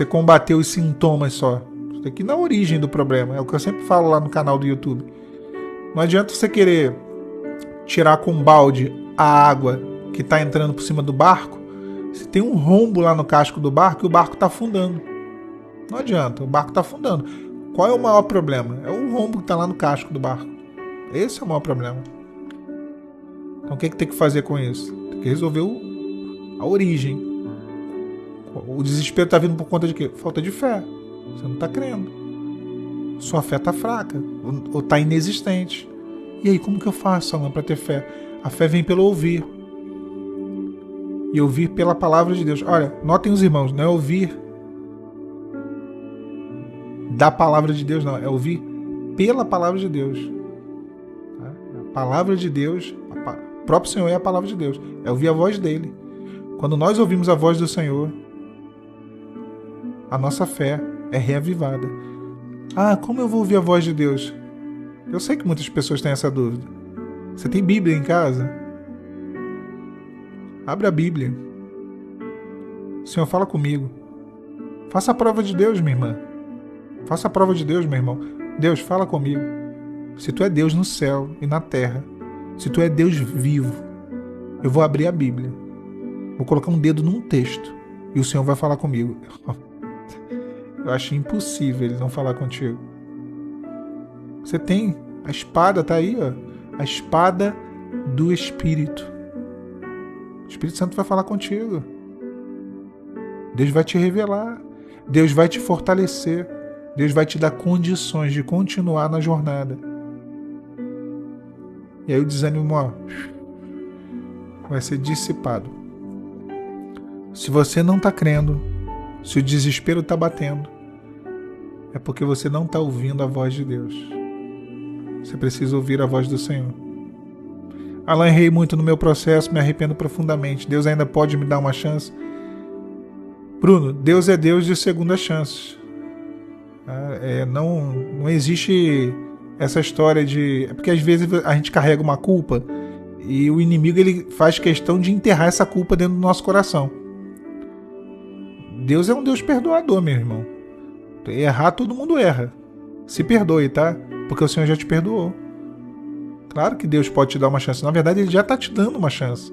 combater os sintomas só. Você tem que ir na origem do problema. É o que eu sempre falo lá no canal do YouTube. Não adianta você querer tirar com um balde a água que está entrando por cima do barco, se tem um rombo lá no casco do barco e o barco está afundando. Não adianta, o barco está afundando. Qual é o maior problema? É o rombo que está lá no casco do barco. Esse é o maior problema. Então o que tem que fazer com isso? Tem que resolver a origem. O desespero está vindo por conta de quê? Falta de fé. Você não está crendo. Sua fé está fraca ou está inexistente. E aí, como que eu faço, Alan, para ter fé? A fé vem pelo ouvir. E ouvir pela palavra de Deus. Olha, notem os irmãos, não é ouvir da palavra de Deus, não. É ouvir pela palavra de Deus. A palavra de Deus, o próprio Senhor é a palavra de Deus. É ouvir a voz dele. Quando nós ouvimos a voz do Senhor, a nossa fé é reavivada. Ah, como eu vou ouvir a voz de Deus? Eu sei que muitas pessoas têm essa dúvida. Você tem Bíblia em casa? Abre a Bíblia. O Senhor fala comigo. Faça a prova de Deus, minha irmã. Faça a prova de Deus, meu irmão. Deus, fala comigo. Se tu é Deus no céu e na terra, se tu é Deus vivo, eu vou abrir a Bíblia. Vou colocar um dedo num texto e o Senhor vai falar comigo. Eu acho impossível ele não falar contigo. Você tem a espada, tá aí, ó. A espada do Espírito. O Espírito Santo vai falar contigo. Deus vai te revelar. Deus vai te fortalecer. Deus vai te dar condições de continuar na jornada. E aí o desânimo, ó, vai ser dissipado. Se você não está crendo, se o desespero está batendo, é porque você não está ouvindo a voz de Deus. Você precisa ouvir a voz do Senhor. Alan, errei muito no meu processo, me arrependo profundamente. Deus ainda pode me dar uma chance? Bruno, Deus é Deus de segunda chance. Não existe essa história de... É porque às vezes a gente carrega uma culpa e o inimigo ele faz questão de enterrar essa culpa dentro do nosso coração. Deus é um Deus perdoador, meu irmão. Errar, todo mundo erra. Se perdoe, tá? Porque o Senhor já te perdoou. Claro que Deus pode te dar uma chance. Na verdade, Ele já está te dando uma chance.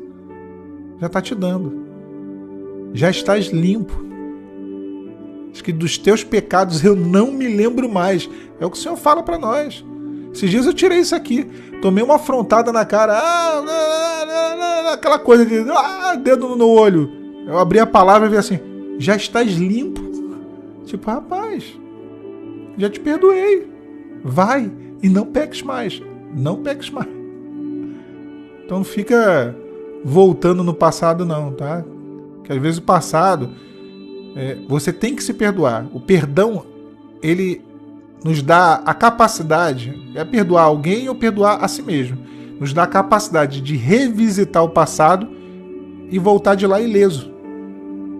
Já está te dando. Já estás limpo. Diz que dos teus pecados eu não me lembro mais. É o que o Senhor fala para nós. Esses dias eu tirei isso aqui. Tomei uma afrontada na cara. Aquela coisa de dedo no olho. Eu abri a palavra e vi assim: já estás limpo. Tipo, rapaz, já te perdoei. Vai e não peques mais. Não peques mais. Então não fica voltando no passado não, tá? Porque às vezes o passado, você tem que se perdoar. O perdão, ele nos dá a capacidade, perdoar alguém ou perdoar a si mesmo. Nos dá a capacidade de revisitar o passado e voltar de lá ileso.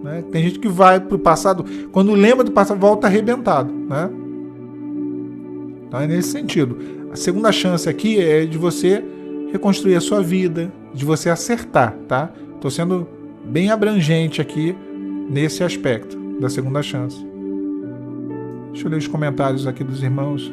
Né? Tem gente que vai pro passado, quando lembra do passado, volta arrebentado, né? Então é nesse sentido. A segunda chance aqui é de você reconstruir a sua vida, de você acertar, tá? Estou sendo bem abrangente aqui nesse aspecto da segunda chance. Deixa eu ler os comentários aqui dos irmãos.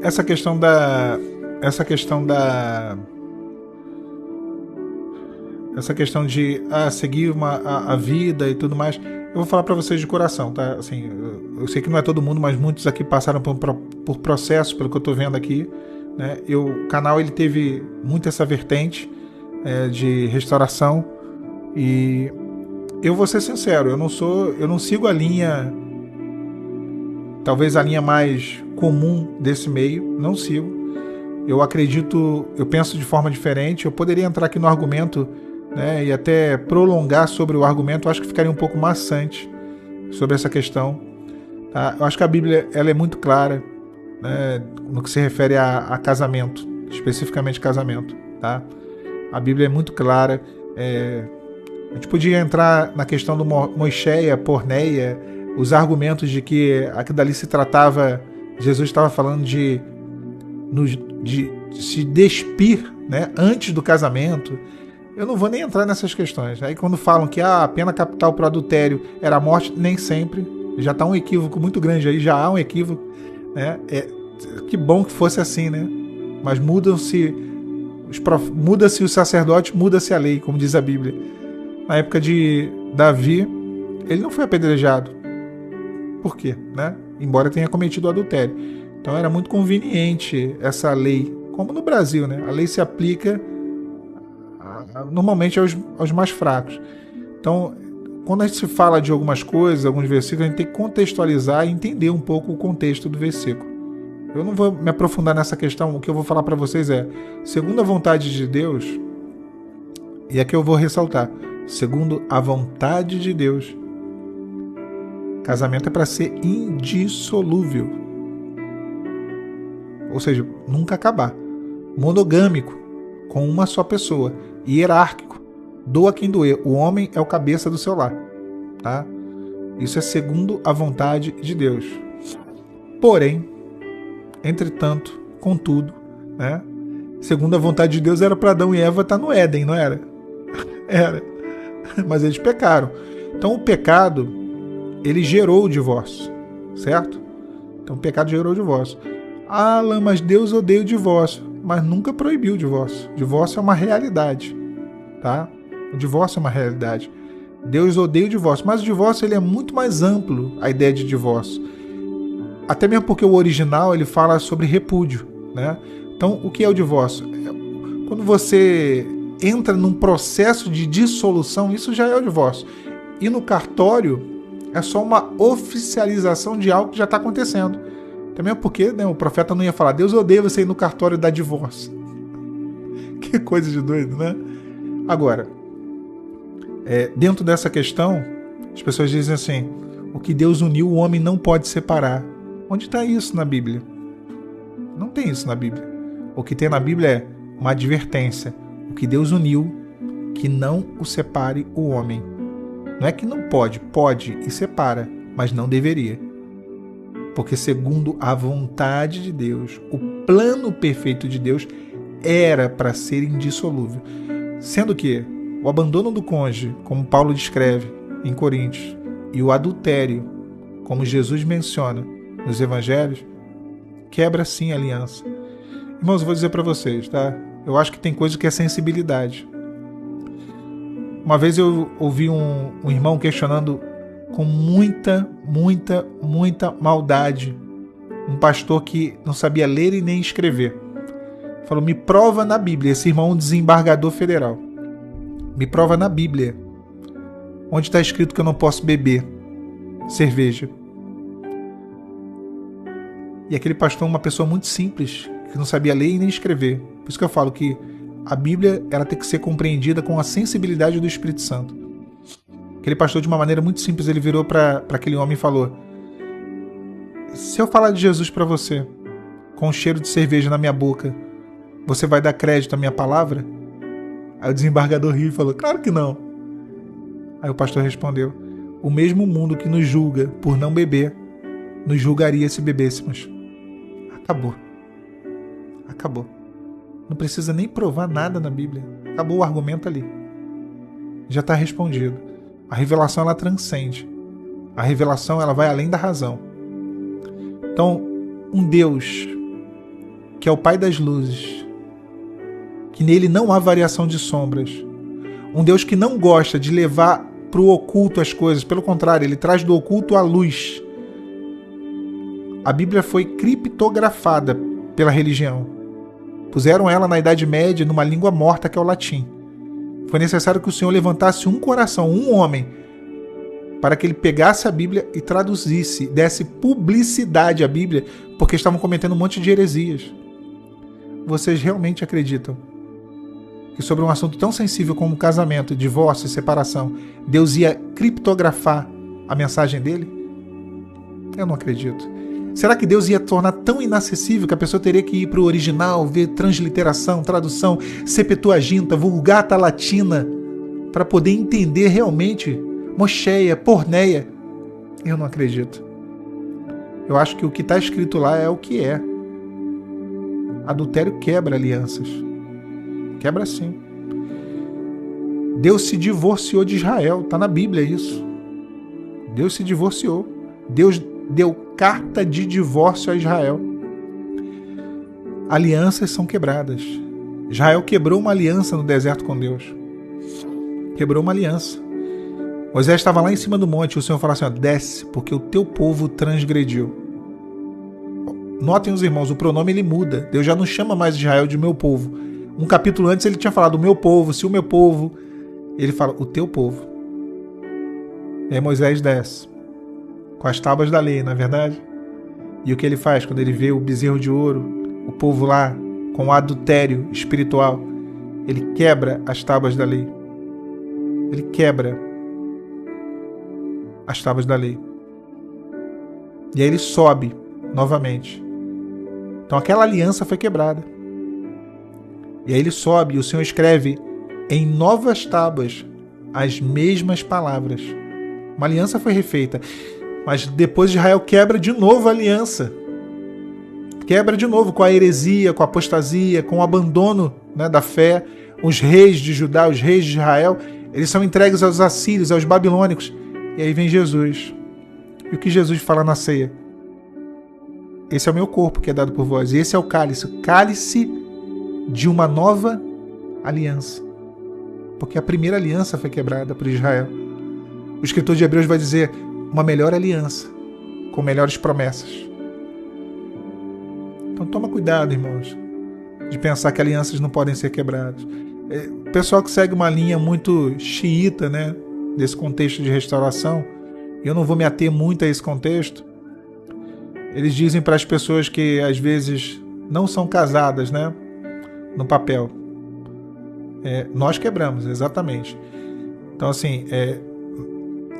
Essa questão de seguir a vida e tudo mais, eu vou falar para vocês de coração, tá? Assim, eu sei que não é todo mundo, mas muitos aqui passaram por processo, pelo que eu tô vendo aqui, né? O canal ele teve muito essa vertente de restauração, e eu vou ser sincero, eu não sigo a linha, talvez a linha mais comum desse meio, não sigo. Eu acredito, eu penso de forma diferente. Eu poderia entrar aqui no argumento, né, e até prolongar sobre o argumento. Eu acho que ficaria um pouco maçante sobre essa questão. Tá? Eu acho que a Bíblia ela é muito clara, né, no que se refere a casamento, especificamente casamento. Tá? A Bíblia é muito clara. A gente podia entrar na questão do moicheia, porneia, os argumentos de que aquilo dali se tratava, Jesus estava falando de se despir, né, antes do casamento. Eu não vou nem entrar nessas questões. Aí quando falam que a pena capital para o adultério era a morte, nem sempre. Já está um equívoco muito grande aí, já há um equívoco. Né? Que bom que fosse assim, né? Mas muda-se o sacerdote, muda-se a lei, como diz a Bíblia. Na época de Davi, ele não foi apedrejado. Por quê? Né? Embora tenha cometido o adultério. Então era muito conveniente essa lei, como no Brasil, né? A lei se aplica normalmente aos mais fracos. Então, quando a gente se fala de algumas coisas, alguns versículos, a gente tem que contextualizar e entender um pouco o contexto do versículo. Eu não vou me aprofundar nessa questão. O que eu vou falar para vocês é, segundo a vontade de Deus, e aqui eu vou ressaltar, segundo a vontade de Deus, casamento é para ser indissolúvel. Ou seja, nunca acabar. Monogâmico, com uma só pessoa. Hierárquico, doa quem doer. O homem é o cabeça do seu lar. Tá? Isso é segundo a vontade de Deus. Porém, entretanto, contudo, né? Segundo a vontade de Deus, era para Adão e Eva estar no Éden, não era? Era. Mas eles pecaram. Então o pecado, ele gerou o divórcio. Certo? Então o pecado gerou o divórcio. Alan, mas Deus odeia o divórcio. Mas nunca proibiu o divórcio. O divórcio é uma realidade. Tá? O divórcio é uma realidade. Deus odeia o divórcio. Mas o divórcio ele é muito mais amplo, a ideia de divórcio. Até mesmo porque o original ele fala sobre repúdio. Né? Então, o que é o divórcio? Quando você entra num processo de dissolução, isso já é o divórcio. E no cartório, é só uma oficialização de algo que já está acontecendo. Também porque, né, o profeta não ia falar, Deus odeia você ir no cartório dar divórcio. Que coisa de doido, né? Agora, dentro dessa questão, as pessoas dizem assim, o que Deus uniu, o homem não pode separar. Onde está isso na Bíblia? Não tem isso na Bíblia. O que tem na Bíblia é uma advertência. O que Deus uniu, que não o separe o homem. Não é que não pode, pode e separa, mas não deveria. Porque segundo a vontade de Deus, o plano perfeito de Deus era para ser indissolúvel. Sendo que o abandono do cônjuge, como Paulo descreve em Coríntios, e o adultério, como Jesus menciona nos evangelhos, quebra sim a aliança. Irmãos, eu vou dizer para vocês, tá? Eu acho que tem coisa que é sensibilidade. Uma vez eu ouvi um irmão questionando com muita maldade um pastor que não sabia ler e nem escrever. Falou, me prova na Bíblia. Esse irmão é um desembargador federal. Me prova na Bíblia onde está escrito que eu não posso beber cerveja. E aquele pastor é uma pessoa muito simples, que não sabia ler e nem escrever. Por isso que eu falo que a Bíblia ela tem que ser compreendida com a sensibilidade do Espírito Santo. Aquele pastor, de uma maneira muito simples, ele virou para aquele homem e falou, se eu falar de Jesus para você, com um cheiro de cerveja na minha boca, você vai dar crédito à minha palavra? Aí o desembargador riu e falou, claro que não. Aí o pastor respondeu, o mesmo mundo que nos julga por não beber, nos julgaria se bebêssemos. Acabou. Acabou. Não precisa nem provar nada na Bíblia. Acabou o argumento ali. Já está respondido. A revelação ela transcende. A revelação ela vai além da razão. Então, um Deus que é o Pai das luzes, que nele não há variação de sombras, um Deus que não gosta de levar para o oculto as coisas, pelo contrário, ele traz do oculto a luz. A Bíblia foi criptografada pela religião. Puseram ela na Idade Média numa língua morta que é o latim. Foi necessário que o Senhor levantasse um coração, um homem, para que ele pegasse a Bíblia e traduzisse, desse publicidade à Bíblia, porque estavam cometendo um monte de heresias. Vocês realmente acreditam que sobre um assunto tão sensível como casamento, divórcio e separação, Deus ia criptografar a mensagem dele? Eu não acredito. Será que Deus ia tornar tão inacessível que a pessoa teria que ir para o original, ver transliteração, tradução, Septuaginta, Vulgata Latina, para poder entender realmente Mocheia, Porneia? Eu não acredito. Eu acho que o que está escrito lá é o que é. Adultério quebra alianças. Quebra sim. Deus se divorciou de Israel. Está na Bíblia isso. Deus se divorciou. Deus deu carta de divórcio a Israel. Alianças são quebradas. Israel quebrou uma aliança no deserto com Deus. Quebrou uma aliança. Moisés estava lá em cima do monte e o Senhor falou assim, desce, porque o teu povo transgrediu. Notem os irmãos, o pronome ele muda. Deus já não chama mais Israel de meu povo. Um capítulo antes ele tinha falado o meu povo, se o meu povo. Ele fala o teu povo. E aí Moisés desce com as tábuas da lei, não é verdade? E o que ele faz quando ele vê o bezerro de ouro, o povo lá com o adultério espiritual? Ele quebra as tábuas da lei. Ele quebra as tábuas da lei. E aí ele sobe novamente. Então aquela aliança foi quebrada. E aí ele sobe e o Senhor escreve em novas tábuas as mesmas palavras. Uma aliança foi refeita. Mas depois Israel quebra de novo a aliança. Quebra de novo com a heresia, com a apostasia, com o abandono, né, da fé. Os reis de Judá, os reis de Israel, eles são entregues aos assírios, aos babilônicos. E aí vem Jesus. E o que Jesus fala na ceia? Esse é o meu corpo que é dado por vós. E esse é o cálice. O cálice de uma nova aliança. Porque a primeira aliança foi quebrada por Israel. O escritor de Hebreus vai dizer uma melhor aliança, com melhores promessas. Então toma cuidado, irmãos, de pensar que alianças não podem ser quebradas. O pessoal que segue uma linha muito xiita, né, desse contexto de restauração, e eu não vou me ater muito a esse contexto, eles dizem para as pessoas que às vezes não são casadas, né, no papel. Nós quebramos, exatamente. Então assim,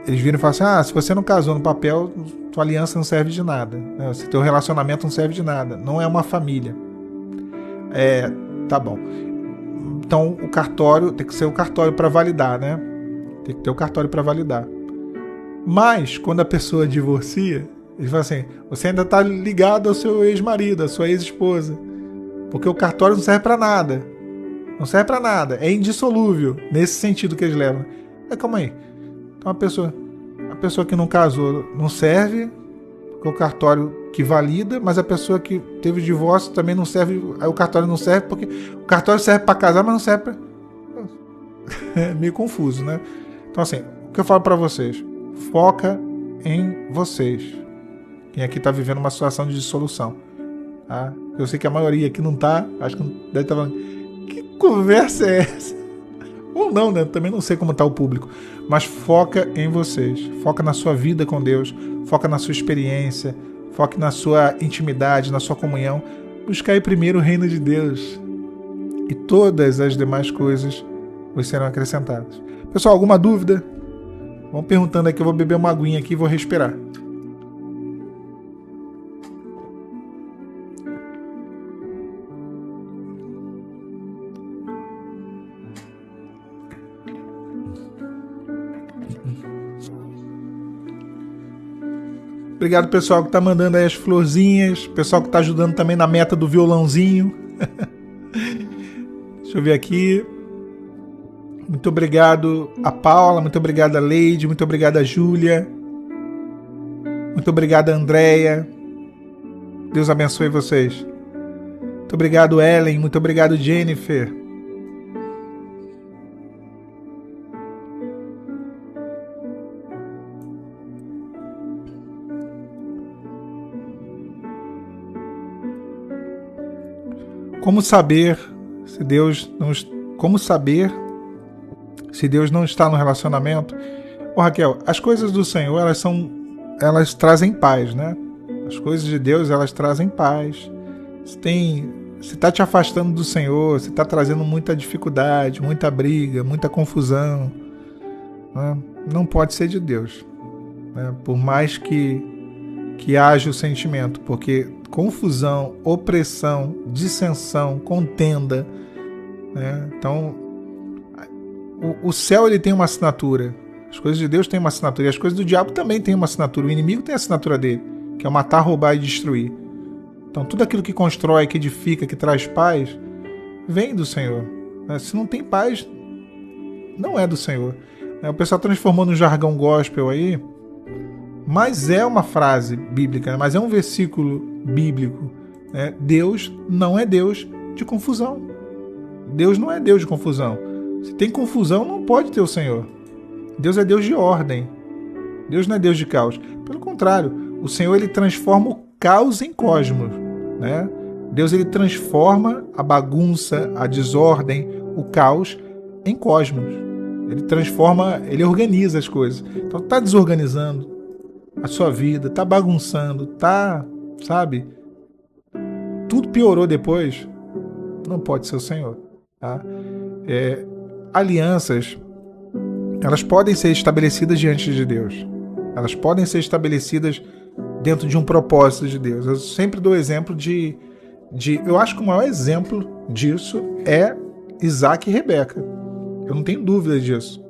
eles viram e falam assim, se você não casou no papel, tua aliança não serve de nada, né? Teu relacionamento não serve de nada, não é uma família. Tá bom. Então o cartório tem que ser o cartório para validar, né? Tem que ter o cartório para validar. Mas quando a pessoa divorcia, eles falam assim, você ainda está ligado ao seu ex-marido, à sua ex-esposa, porque o cartório não serve para nada. Não serve para nada, é indissolúvel, nesse sentido que eles levam. Calma aí. Então a pessoa que não casou não serve, porque o cartório que valida, mas a pessoa que teve divórcio também não serve, aí o cartório não serve, porque o cartório serve para casar, mas não serve para... É meio confuso, né? Então assim, o que eu falo para vocês? Foca em vocês. Quem aqui está vivendo uma situação de dissolução. Tá? Eu sei que a maioria aqui não está, acho que deve estar falando, que conversa é essa? Ou não, né? Também não sei como está o público. Mas foca em vocês. Foca na sua vida com Deus. Foca na sua experiência. Foque na sua intimidade, na sua comunhão. Buscai primeiro o reino de Deus. E todas as demais coisas vos serão acrescentadas. Pessoal, alguma dúvida? Vão perguntando aqui. Eu vou beber uma aguinha aqui e vou respirar. Obrigado, pessoal que está mandando aí as florzinhas. Pessoal que está ajudando também na meta do violãozinho. Deixa eu ver aqui. Muito obrigado a Paula, muito obrigado a Leide, muito obrigado a Júlia. Muito obrigado a Andréia. Deus abençoe vocês. Muito obrigado, Ellen. Muito obrigado, Jennifer. Como saber se Deus não, como saber se Deus não está no relacionamento? Ô Raquel, as coisas do Senhor, elas trazem paz, né? As coisas de Deus, elas trazem paz. Se está te afastando do Senhor, se está trazendo muita dificuldade, muita briga, muita confusão, né? Não pode ser de Deus, né? Por mais que haja o sentimento, porque confusão, opressão, dissensão, contenda, né? Então, o céu ele tem uma assinatura, as coisas de Deus têm uma assinatura, e as coisas do diabo também têm uma assinatura, o inimigo tem a assinatura dele, que é matar, roubar e destruir. Então, tudo aquilo que constrói, que edifica, que traz paz, vem do Senhor. Se não tem paz, não é do Senhor. O pessoal transformou no jargão gospel aí, mas é uma frase bíblica, mas é um versículo bíblico. Deus não é Deus de confusão. Deus não é Deus de confusão. Se tem confusão, não pode ter o Senhor. Deus é Deus de ordem. Deus não é Deus de caos. Pelo contrário, o Senhor ele transforma o caos em cosmos, né? Deus ele transforma a bagunça, a desordem, o caos em cosmos. Ele transforma, ele organiza as coisas. Então tá desorganizando a sua vida, tá bagunçando, sabe? Tudo piorou depois. Não pode ser o Senhor, tá? Alianças, elas podem ser estabelecidas diante de Deus. Elas podem ser estabelecidas dentro de um propósito de Deus. Eu sempre dou exemplo eu acho que o maior exemplo disso é Isaac e Rebeca. Eu não tenho dúvida disso.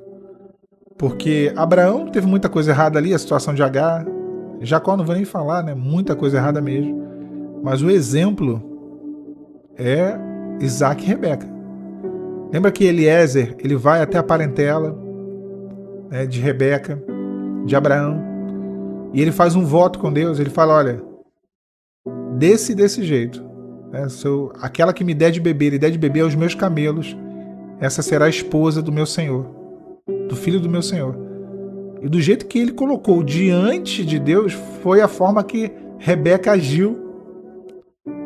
Porque Abraão teve muita coisa errada ali, a situação de Agar. Jacó não vou nem falar, né? Muita coisa errada mesmo. Mas o exemplo é Isaac e Rebeca. Lembra que Eliezer, ele vai até a parentela, né, de Rebeca, de Abraão, e ele faz um voto com Deus. Ele fala, olha, desse jeito, né, aquela que me der de beber, ele der de beber aos meus camelos, essa será a esposa do meu Senhor, do filho do meu Senhor. E do jeito que ele colocou diante de Deus, foi a forma que Rebeca agiu.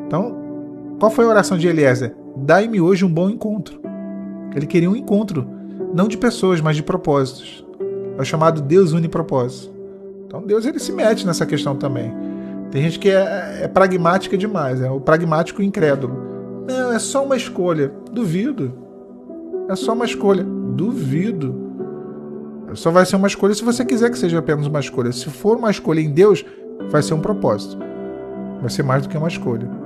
Então, qual foi a oração de Eliezer? Dai-me hoje um bom encontro. Ele queria um encontro, não de pessoas, mas de propósitos. É o chamado Deus une propósitos. Então Deus ele se mete nessa questão também. Tem gente que é pragmática demais, é o pragmático incrédulo. Não, é só uma escolha. Duvido. É só uma escolha. Duvido. Só vai ser uma escolha se você quiser que seja apenas uma escolha. Se for uma escolha em Deus, vai ser um propósito. Vai ser mais do que uma escolha.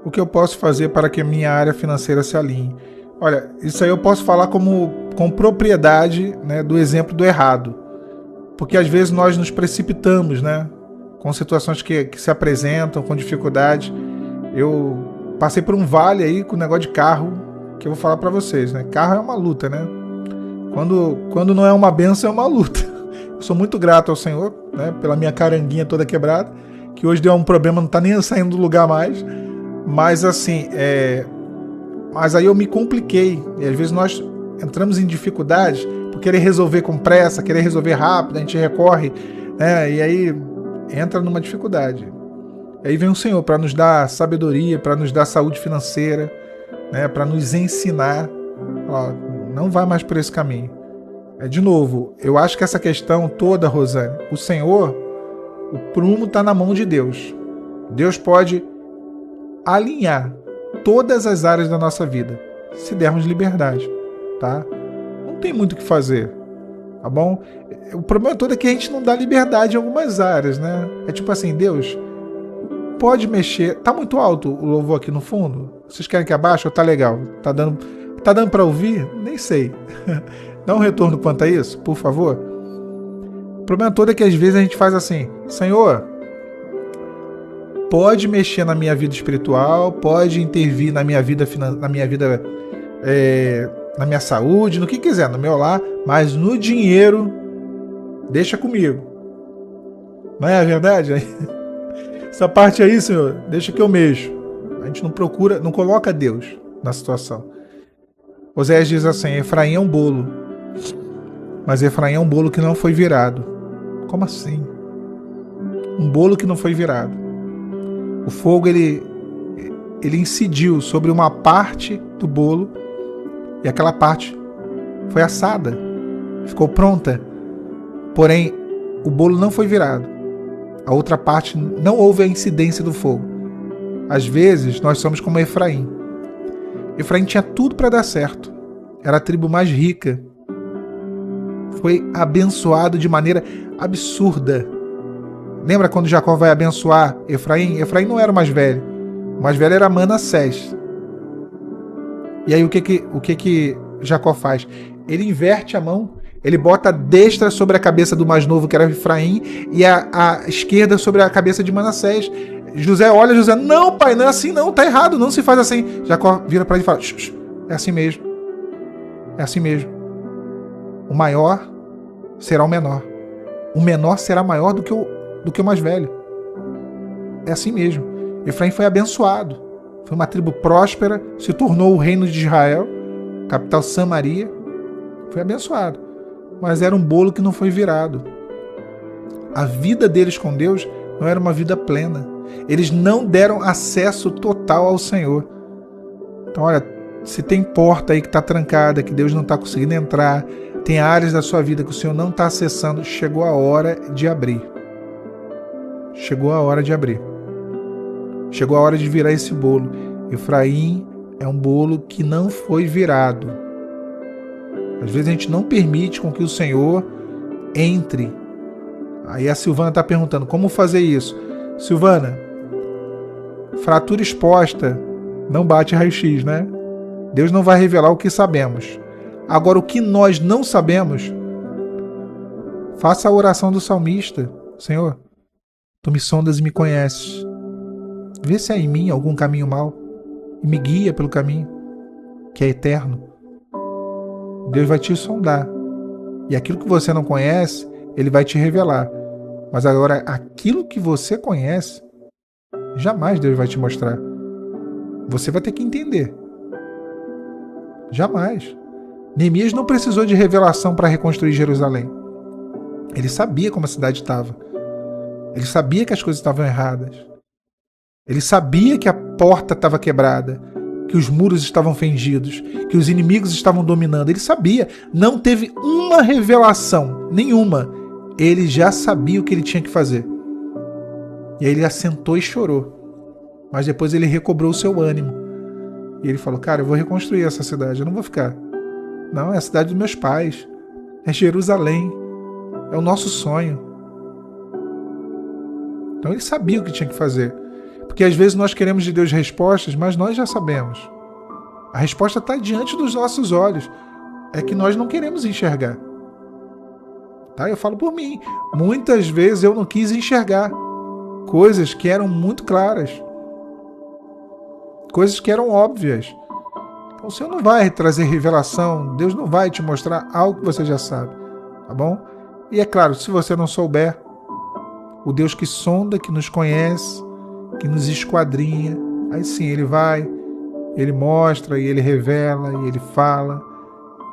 O que eu posso fazer para que a minha área financeira se alinhe? Olha, isso aí eu posso falar com propriedade, né, do exemplo do errado. Porque às vezes nós nos precipitamos, né, com situações que se apresentam, com dificuldade. Eu passei por um vale aí com o negócio de carro, que eu vou falar para vocês, né? Carro é uma luta, né? Quando não é uma benção, é uma luta. Eu sou muito grato ao Senhor, né, pela minha caranguinha toda quebrada, que hoje deu um problema, não tá nem saindo do lugar mais. Mas assim, mas aí eu me compliquei. E às vezes nós entramos em dificuldades por querer resolver com pressa, querer resolver rápido, a gente recorre, né? E aí entra numa dificuldade. E aí vem o Senhor para nos dar sabedoria, para nos dar saúde financeira, né? Para nos ensinar. Ó, não vai mais por esse caminho. De novo, eu acho que essa questão toda, Rosane, o Senhor, o prumo está na mão de Deus. Deus pode alinhar todas as áreas da nossa vida, se dermos liberdade, tá? Não tem muito o que fazer, tá bom? O problema todo é que a gente não dá liberdade em algumas áreas, né? É tipo assim, Deus, pode mexer. Tá muito alto o louvor aqui no fundo? Vocês querem que abaixe ou tá legal? Tá dando para ouvir? Nem sei. Dá um retorno quanto a isso, por favor. O problema todo é que às vezes a gente faz assim, Senhor, pode mexer na minha vida espiritual, pode intervir na minha vida, na minha saúde, no que quiser, no meu lar, mas no dinheiro, deixa comigo. Não é a verdade? Essa parte aí, Senhor, deixa que eu mexo. A gente não coloca Deus na situação. Oséias diz assim, Efraim é um bolo, Mas Efraim é um bolo que não foi virado. Como assim? Um bolo que não foi virado. O fogo, ele incidiu sobre uma parte do bolo e aquela parte foi assada, ficou pronta. Porém, o bolo não foi virado. A outra parte não houve a incidência do fogo. Às vezes, nós somos como Efraim. Efraim tinha tudo para dar certo. Era a tribo mais rica. Foi abençoado de maneira absurda. Lembra quando Jacó vai abençoar Efraim? Efraim não era o mais velho. O mais velho era Manassés. E aí o que Jacó faz? Ele inverte a mão. Ele bota a destra sobre a cabeça do mais novo, que era Efraim, e a esquerda sobre a cabeça de Manassés. José olha, José, não, pai, não é assim não, tá errado, não se faz assim. Jacó vira para ele e fala, é assim mesmo. É assim mesmo. O maior será o menor. O menor será maior do que o mais velho. É assim mesmo. Efraim foi abençoado. Foi uma tribo próspera, se tornou o reino de Israel, capital Samaria. Foi abençoado. Mas era um bolo que não foi virado. A vida deles com Deus não era uma vida plena. Eles não deram acesso total ao Senhor. Então, olha, se tem porta aí que está trancada, que Deus não está conseguindo entrar, tem áreas da sua vida que o Senhor não está acessando, chegou a hora de abrir. Chegou a hora de abrir. Chegou a hora de virar esse bolo. Efraim é um bolo que não foi virado. Às vezes a gente não permite com que o Senhor entre. Aí a Silvana está perguntando, como fazer isso? Silvana, fratura exposta não bate raio-x, né? Deus não vai revelar o que sabemos. Agora, o que nós não sabemos, faça a oração do salmista. Senhor, tu me sondas e me conheces. Vê se há em mim algum caminho mau e me guia pelo caminho que é eterno. Deus vai te sondar. E aquilo que você não conhece, Ele vai te revelar. Mas agora, aquilo que você conhece, jamais Deus vai te mostrar. Você vai ter que entender. Jamais. Neemias não precisou de revelação para reconstruir Jerusalém. Ele sabia como a cidade estava. Ele sabia que as coisas estavam erradas. Ele sabia que a porta estava quebrada, que os muros estavam fendidos, que os inimigos estavam dominando. Ele sabia. Não teve uma revelação, nenhuma. Ele já sabia o que ele tinha que fazer. E aí ele assentou e chorou. Mas depois ele recobrou o seu ânimo. E ele falou, cara, eu vou reconstruir essa cidade, eu não vou ficar. Não, é a cidade dos meus pais. É Jerusalém. É o nosso sonho. Então ele sabia o que tinha que fazer. Porque às vezes nós queremos de Deus respostas, mas nós já sabemos. A resposta está diante dos nossos olhos. É que nós não queremos enxergar. Tá? Eu falo por mim. Muitas vezes eu não quis enxergar coisas que eram muito claras. Coisas que eram óbvias. Então o Senhor não vai trazer revelação. Deus não vai te mostrar algo que você já sabe. Tá bom? E é claro, se você não souber, o Deus que sonda, que nos conhece, que nos esquadrinha, aí sim Ele vai, Ele mostra, e Ele revela, e Ele fala,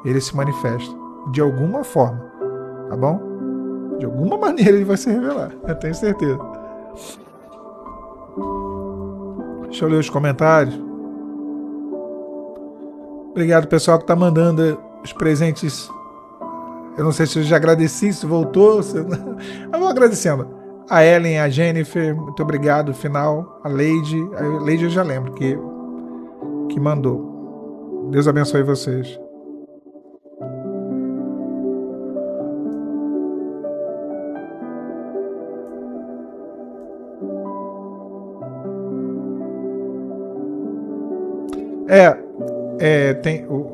Ele se manifesta. De alguma forma, tá bom? De alguma maneira Ele vai se revelar, eu tenho certeza. Deixa eu ler os comentários. Obrigado, pessoal, que está mandando os presentes. Eu não sei se eu já agradeci, se voltou. Eu vou agradecendo. A Ellen, a Jennifer, muito obrigado. Final, a Leide eu já lembro que mandou. Deus abençoe vocês.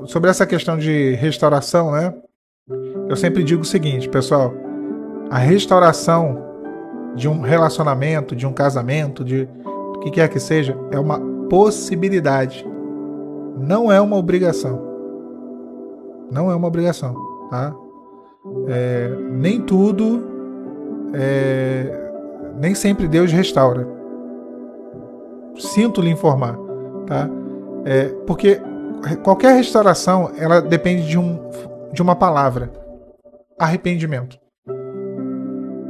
Sobre essa questão de restauração, né? Eu sempre digo o seguinte, pessoal: a restauração de um relacionamento, de um casamento, de o que quer que seja, é uma possibilidade. Não é uma obrigação. Não é uma obrigação, tá? Nem tudo, nem sempre Deus restaura. Sinto lhe informar, tá? Porque qualquer restauração, ela depende de uma palavra. arrependimento.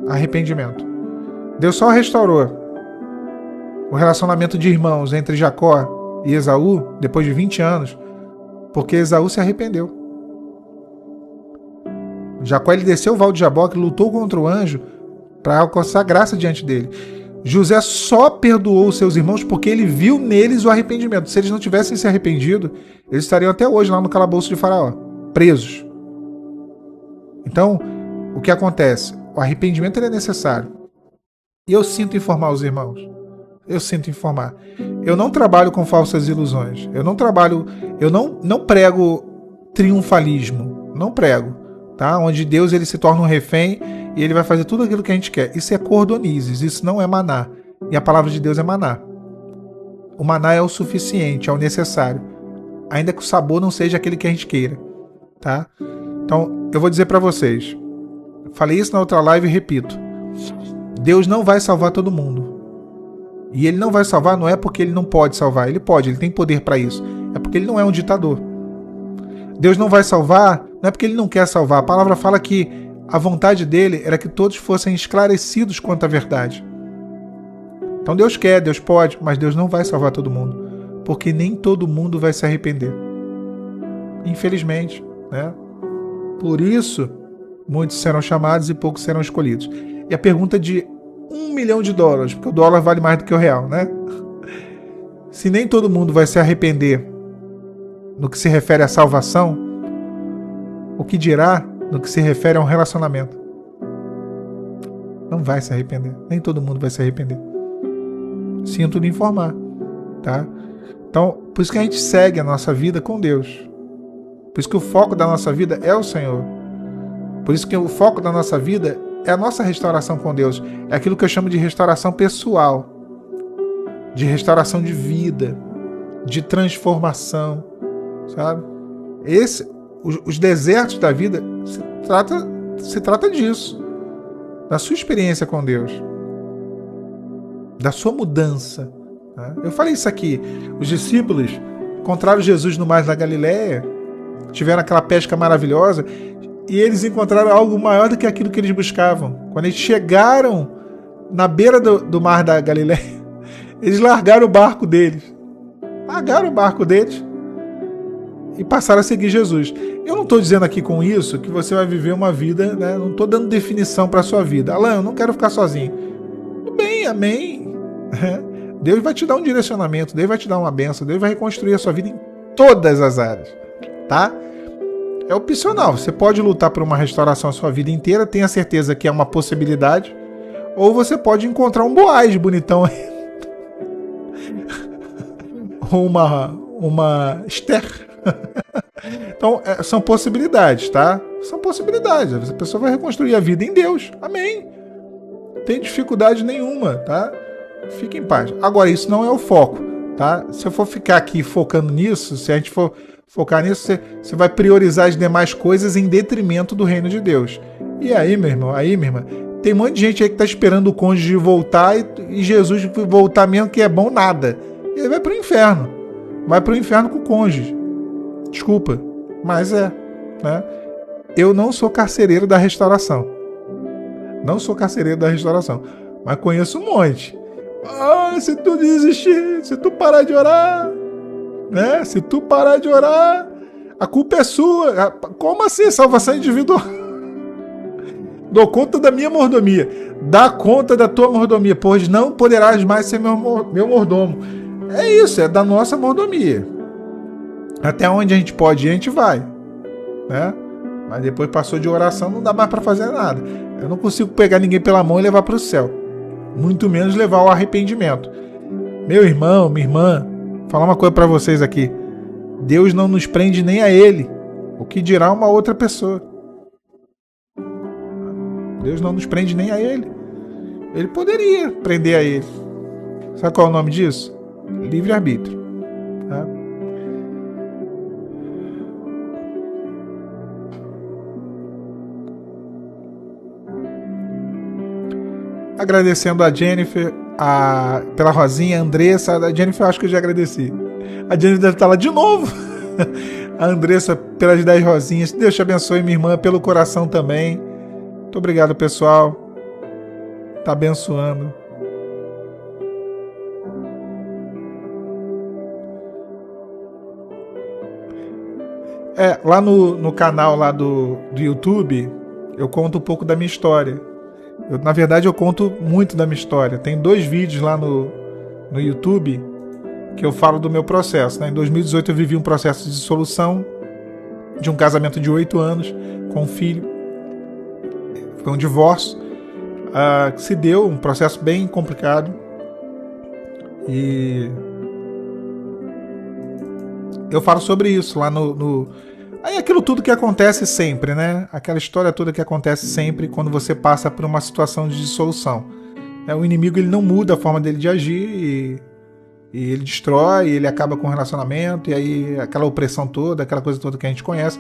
Arrependimento. Deus só restaurou o relacionamento de irmãos entre Jacó e Esaú depois de 20 anos, porque Esaú se arrependeu. Jacó, ele desceu o Val de Jaboque, lutou contra o anjo para alcançar graça diante dele. José só perdoou seus irmãos porque ele viu neles o arrependimento. Se eles não tivessem se arrependido, eles estariam até hoje lá no calabouço de Faraó, presos. Então, o que acontece? O arrependimento ele é necessário. E eu sinto informar os irmãos. Eu sinto informar. Eu não trabalho com falsas ilusões. Eu não prego triunfalismo. Não prego. Tá? Onde Deus ele se torna um refém e ele vai fazer tudo aquilo que a gente quer. Isso é cordonizes, isso não é maná. E a palavra de Deus é maná. O maná é o suficiente, é o necessário. Ainda que o sabor não seja aquele que a gente queira. Tá? Então, eu vou dizer para vocês. Falei isso na outra live e repito. Deus não vai salvar todo mundo. E ele não vai salvar não é porque ele não pode salvar. Ele pode, ele tem poder para isso. É porque ele não é um ditador. Deus não vai salvar não é porque ele não quer salvar. A palavra fala que a vontade dele era que todos fossem esclarecidos quanto à verdade. Então Deus quer, Deus pode, mas Deus não vai salvar todo mundo. Porque nem todo mundo vai se arrepender. Infelizmente, né? Por isso, muitos serão chamados e poucos serão escolhidos. E a pergunta de $1 milhão, porque o dólar vale mais do que o real, né? Se nem todo mundo vai se arrepender no que se refere à salvação, o que dirá no que se refere a um relacionamento? Não vai se arrepender. Nem todo mundo vai se arrepender. Sinto lhe informar, tá? Então, por isso que a gente segue a nossa vida com Deus. Por isso que o foco da nossa vida é o Senhor. Por isso que o foco da nossa vida é a nossa restauração com Deus. É aquilo que eu chamo de restauração pessoal. De restauração de vida. De transformação. Sabe? Os desertos da vida se trata disso. Da sua experiência com Deus. Da sua mudança. Tá? Eu falei isso aqui. Os discípulos encontraram Jesus no mar da Galileia. Tiveram aquela pesca maravilhosa. E eles encontraram algo maior do que aquilo que eles buscavam. Quando eles chegaram na beira do mar da Galileia, eles largaram o barco deles. E passaram a seguir Jesus. Eu não estou dizendo aqui com isso que você vai viver uma vida, né? Não estou dando definição para a sua vida. Alan, eu não quero ficar sozinho. Tudo bem, amém. Deus vai te dar um direcionamento, Deus vai te dar uma bênção, Deus vai reconstruir a sua vida em todas as áreas. Tá? É opcional. Você pode lutar por uma restauração a sua vida inteira, tenha certeza que é uma possibilidade. Ou você pode encontrar um Boaz bonitão aí. Ou uma Esther. Então, são possibilidades, tá? São possibilidades. A pessoa vai reconstruir a vida em Deus. Amém. Não tem dificuldade nenhuma, tá? Fique em paz. Agora, isso não é o foco, tá? Se eu for ficar aqui focando nisso, se a gente for focar nisso, você vai priorizar as demais coisas em detrimento do reino de Deus. E aí, meu irmão, minha irmã, tem um monte de gente aí que tá esperando o cônjuge voltar e Jesus voltar mesmo, que é bom nada. E ele vai pro inferno. Vai pro inferno com o cônjuge. Desculpa, mas né? Eu não sou carcereiro da restauração. Não sou carcereiro da restauração. Mas conheço um monte. Se tu desistir, se tu parar de orar, né? Se tu parar de orar, a culpa é sua. Como assim? Salvação individual. Dou conta da minha mordomia. Dá conta da tua mordomia, pois não poderás mais ser meu mordomo. É isso, é da nossa mordomia. Até onde a gente pode ir, a gente vai, né? Mas depois passou de oração, não dá mais para fazer nada. Eu não consigo pegar ninguém pela mão e levar para o céu. Muito menos levar ao arrependimento. Meu irmão, minha irmã, vou falar uma coisa para vocês aqui. Deus não nos prende nem a Ele. O que dirá uma outra pessoa? Deus não nos prende nem a Ele. Ele poderia prender a Ele. Sabe qual é o nome disso? Livre-arbítrio. Tá? Agradecendo a Jennifer, pela Rosinha, a Andressa. A Jennifer eu acho que eu já agradeci. A Jennifer deve estar lá de novo. A Andressa pelas 10 rosinhas. Deus te abençoe, minha irmã, pelo coração também. Muito obrigado, pessoal. Tá abençoando. Lá no canal lá do YouTube, eu conto um pouco da minha história. Na verdade, eu conto muito da minha história. Tem 2 vídeos lá no YouTube que eu falo do meu processo. Né? Em 2018 eu vivi um processo de dissolução de um casamento de 8 anos com um filho. Foi um divórcio que se deu, um processo bem complicado. E eu falo sobre isso lá Aí aquilo tudo que acontece sempre, né? Aquela história toda que acontece sempre quando você passa por uma situação de dissolução. O inimigo ele não muda a forma dele de agir e ele destrói, ele acaba com o relacionamento, e aí aquela opressão toda, aquela coisa toda que a gente conhece.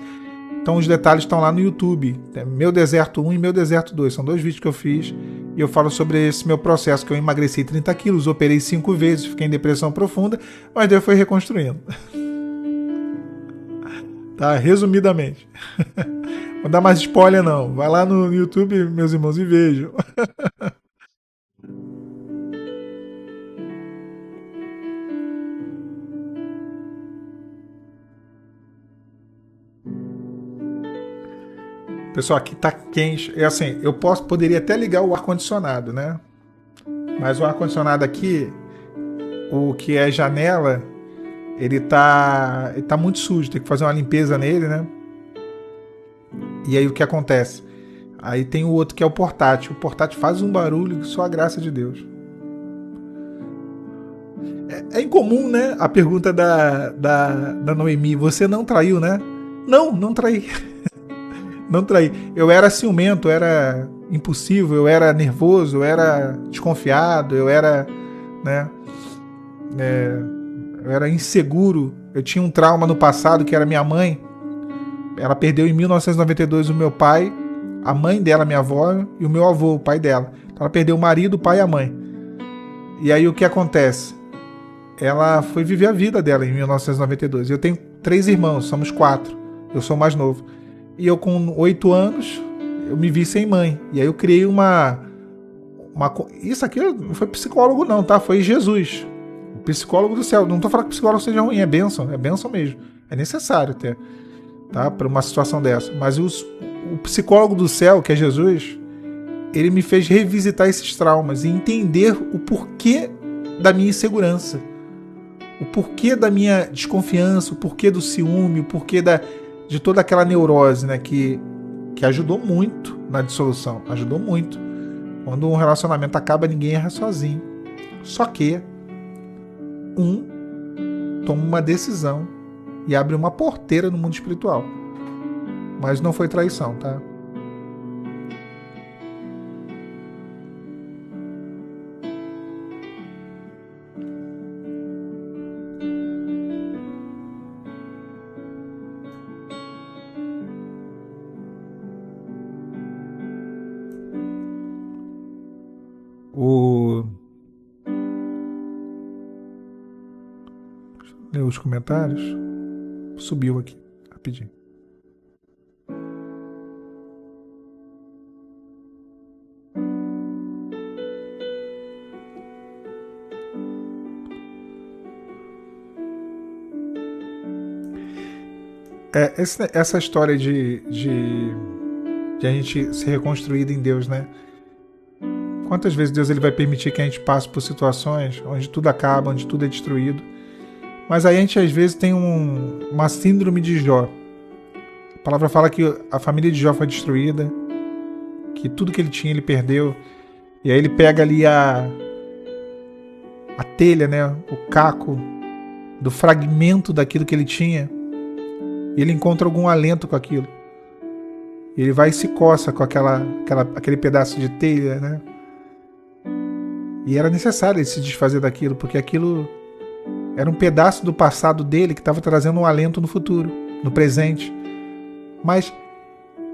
Então os detalhes estão lá no YouTube. Meu Deserto 1 e Meu Deserto 2. São 2 vídeos que eu fiz e eu falo sobre esse meu processo, que eu emagreci 30 quilos, operei 5 vezes, fiquei em depressão profunda, mas Deus foi reconstruindo. Tá, resumidamente. Não dá mais spoiler não. Vai lá no YouTube, meus irmãos, e vejam. Pessoal, aqui tá quente. É assim, eu poderia até ligar o ar-condicionado, né? Mas o ar-condicionado aqui, o que é janela, ele tá muito sujo. Tem que fazer uma limpeza nele, né? E aí o que acontece? Aí tem o outro que é o portátil. O portátil faz um barulho, só a graça de Deus. É incomum, né? A pergunta da Noemi. Você não traiu, né? Não traí. Não traí. Eu era ciumento, eu era impulsivo, eu era nervoso, eu era desconfiado, eu era, né? Eu era inseguro. Eu tinha um trauma no passado que era minha mãe. Ela perdeu em 1992 o meu pai, a mãe dela, minha avó, e o meu avô, o pai dela. Então ela perdeu o marido, o pai e a mãe. E aí o que acontece? Ela foi viver a vida dela em 1992. Eu tenho 3 irmãos, somos 4. Eu sou o mais novo. E eu com 8 anos, eu me vi sem mãe. E aí eu criei Isso aqui não foi psicólogo não, tá? Foi Jesus. O psicólogo do céu. Não tô falando que psicólogo seja ruim, é bênção mesmo. É necessário ter, tá? Para uma situação dessa. Mas o psicólogo do céu, que é Jesus, ele me fez revisitar esses traumas e entender o porquê da minha insegurança. O porquê da minha desconfiança, o porquê do ciúme, o porquê de toda aquela neurose, né, que ajudou muito na dissolução. Ajudou muito. Quando um relacionamento acaba, ninguém erra sozinho. Só que toma uma decisão e abre uma porteira no mundo espiritual. Mas não foi traição, tá? Ler os comentários. Subiu aqui, rapidinho. Essa história de a gente ser reconstruído em Deus, né? Quantas vezes Deus ele vai permitir que a gente passe por situações onde tudo acaba, onde tudo é destruído. Mas aí a gente às vezes tem uma síndrome de Jó. A palavra fala que a família de Jó foi destruída, que tudo que ele tinha ele perdeu. E aí ele pega ali a telha, né? O caco do fragmento daquilo que ele tinha. E ele encontra algum alento com aquilo. Ele vai e se coça com aquele pedaço de telha, né? E era necessário ele se desfazer daquilo, porque aquilo era um pedaço do passado dele que estava trazendo um alento no futuro, no presente. Mas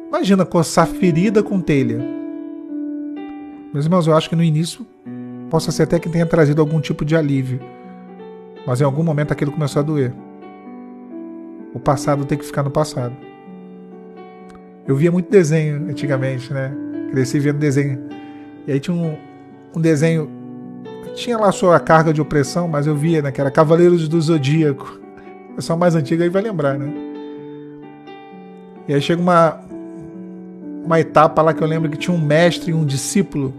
imagina coçar ferida com telha. Meus irmãos, eu acho que no início possa ser até que tenha trazido algum tipo de alívio. Mas em algum momento aquilo começou a doer. o passado tem que ficar no passado. Eu via muito desenho antigamente, né? Cresci vendo desenho. E aí tinha um desenho, tinha lá a sua carga de opressão, mas eu via, né? Que era Cavaleiros do Zodíaco. O pessoal mais antigo aí vai lembrar, né? E aí chega uma etapa lá que eu lembro que tinha um mestre e um discípulo.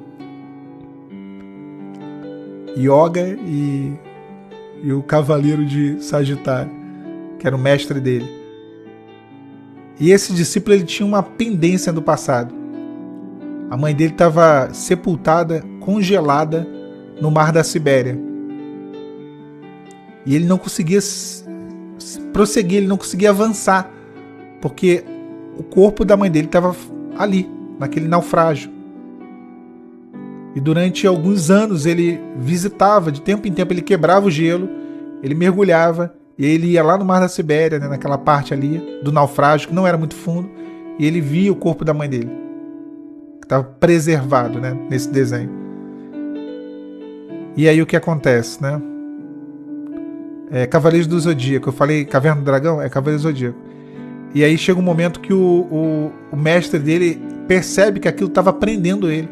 Yoga e o Cavaleiro de Sagitário, que era o mestre dele. E esse discípulo, ele tinha uma pendência do passado. A mãe dele estava sepultada, congelada no mar da Sibéria. E ele não conseguia prosseguir, ele não conseguia avançar, porque o corpo da mãe dele estava ali, naquele naufrágio. E durante alguns anos ele visitava, de tempo em tempo ele quebrava o gelo, ele mergulhava, e ele ia lá no mar da Sibéria, né, naquela parte ali do naufrágio, que não era muito fundo, e ele via o corpo da mãe dele, que estava preservado, né, nesse desenho. E aí o que acontece, né? Cavaleiros do Zodíaco, eu falei Caverna do Dragão, é Cavaleiros do Zodíaco. E aí chega um momento que o mestre dele percebe que aquilo estava prendendo ele,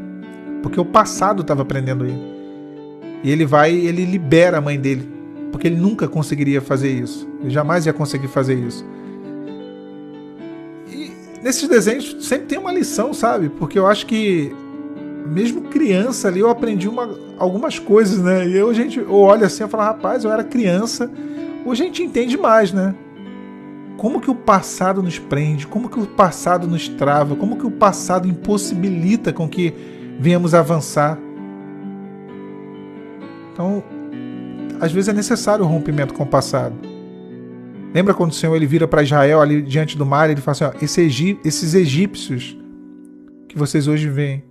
porque o passado estava prendendo ele. E ele libera a mãe dele, porque ele nunca conseguiria fazer isso. Ele jamais ia conseguir fazer isso. E nesses desenhos sempre tem uma lição, sabe? Porque eu acho que mesmo criança ali eu aprendi algumas coisas, né? E hoje a gente olha assim e fala, rapaz, eu era criança. Hoje a gente entende mais, né? Como que o passado nos prende, como que o passado nos trava, como que o passado impossibilita com que venhamos avançar. Então, às vezes é necessário o rompimento com o passado. Lembra quando o Senhor ele vira para Israel ali diante do mar e ele fala assim, ó, esses egípcios que vocês hoje veem,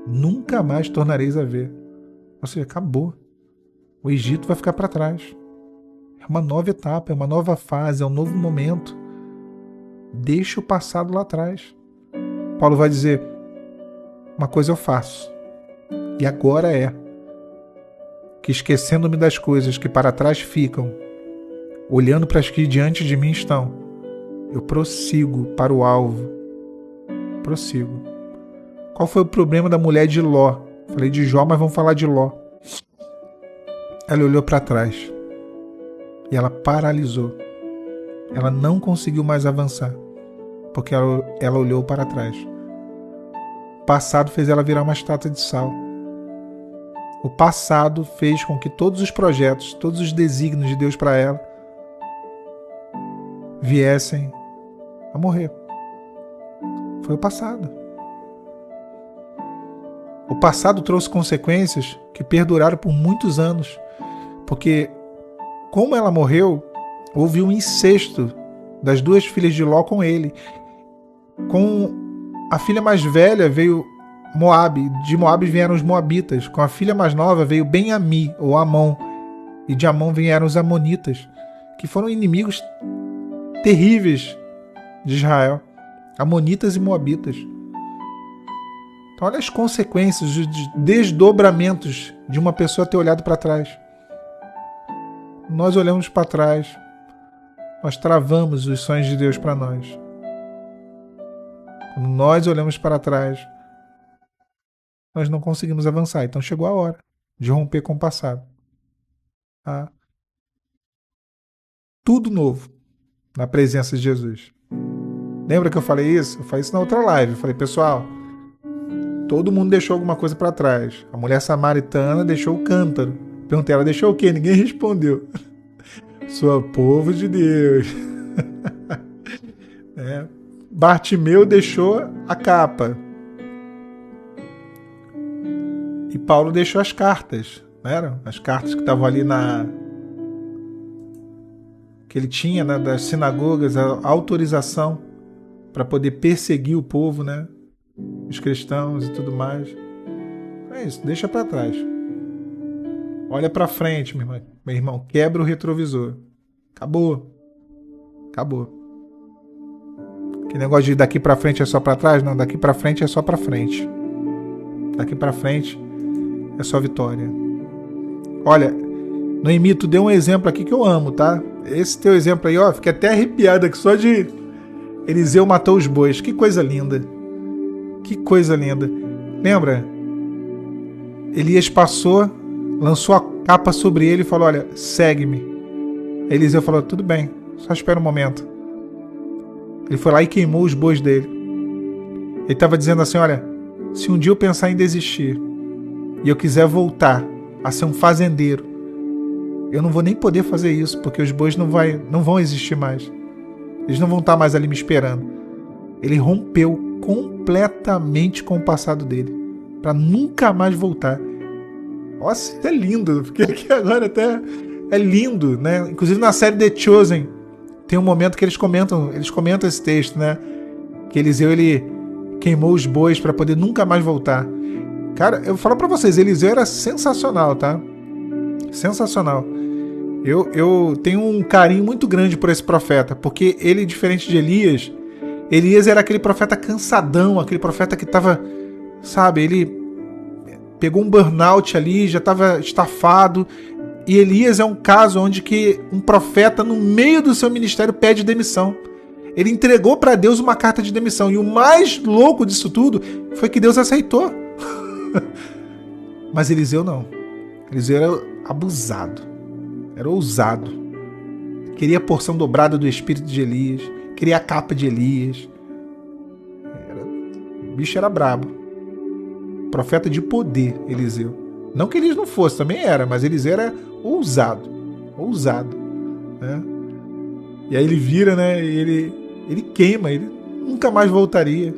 nunca mais tornareis a ver. Ou seja, acabou. O Egito vai ficar para trás. É uma nova etapa, é uma nova fase, é um novo momento. Deixa o passado lá atrás. Paulo vai dizer, uma coisa eu faço, e agora é que, esquecendo-me das coisas que para trás ficam, olhando para as que diante de mim estão, eu prossigo para o alvo. Prossigo. Qual foi o problema da mulher de Ló? Falei de Jó, mas vamos falar de Ló. Ela olhou para trás e ela paralisou. Ela não conseguiu mais avançar, porque ela olhou para trás. O passado fez ela virar uma estátua de sal. O passado fez com que todos os projetos, todos os desígnios de Deus para ela viessem a morrer. Foi o passado. O passado trouxe consequências que perduraram por muitos anos, porque, como ela morreu, houve um incesto das duas filhas de Ló com ele. Com a filha mais velha veio Moabe, de Moabe vieram os moabitas, com a filha mais nova veio Ben-Ami, ou Amon, e de Amon vieram os amonitas, que foram inimigos terríveis de Israel, amonitas e moabitas. Então olha as consequências, os desdobramentos de uma pessoa ter olhado para trás. Nós olhamos para trás, nós travamos os sonhos de Deus para nós. Quando nós olhamos para trás, nós não conseguimos avançar. Então chegou a hora de romper com o passado. Tá? Tudo novo na presença de Jesus. Lembra que eu falei isso? Eu falei isso na outra live. Eu falei, pessoal, todo mundo deixou alguma coisa para trás. A mulher samaritana deixou o cântaro. Perguntei, ela deixou o quê? Ninguém respondeu. Sou povo de Deus. Bartimeu deixou a capa. E Paulo deixou as cartas. Não eram? As cartas que estavam ali que ele tinha, né, das sinagogas, a autorização para poder perseguir o povo, né? Os cristãos e tudo mais. É isso, deixa para trás. Olha para frente, meu irmão. Quebra o retrovisor. Acabou. Acabou. Que negócio de daqui para frente é só para trás? Não, daqui para frente é só para frente. Daqui para frente é só vitória. Olha, Noemi, tu deu um exemplo aqui que eu amo, tá? Esse teu exemplo aí, ó, fiquei até arrepiado aqui só de Eliseu matou os bois. Que coisa linda. Que coisa linda. Lembra? Elias passou, lançou a capa sobre ele e falou, olha, segue-me. Eliseu falou, tudo bem, só espera um momento. Ele foi lá e queimou os bois dele. Ele estava dizendo assim, olha, se um dia eu pensar em desistir e eu quiser voltar a ser um fazendeiro, eu não vou nem poder fazer isso, porque os bois não vão existir mais. Eles não vão estar mais ali me esperando. Ele rompeu completamente com o passado dele, para nunca mais voltar. Nossa, isso é lindo, porque aqui agora até é lindo, né? Inclusive na série The Chosen, tem um momento que eles comentam esse texto, né? Que Eliseu, ele queimou os bois para poder nunca mais voltar. Cara, eu vou falar para vocês, Eliseu era sensacional, tá? Sensacional. Eu tenho um carinho muito grande por esse profeta, porque ele, diferente de Elias era aquele profeta cansadão, aquele profeta que tava, sabe, ele pegou um burnout ali, já estava estafado. E Elias é um caso onde que um profeta, no meio do seu ministério, pede demissão. Ele entregou para Deus uma carta de demissão. E o mais louco disso tudo foi que Deus aceitou. Mas Eliseu não. Eliseu era abusado. Era ousado. Queria a porção dobrada do espírito de Elias. Queria a capa de Elias. O bicho era brabo. Profeta de poder, Eliseu. Não que Elias não fosse, também era, mas Eliseu era ousado. Ousado. Né? E aí ele vira, né? E ele queima, ele nunca mais voltaria.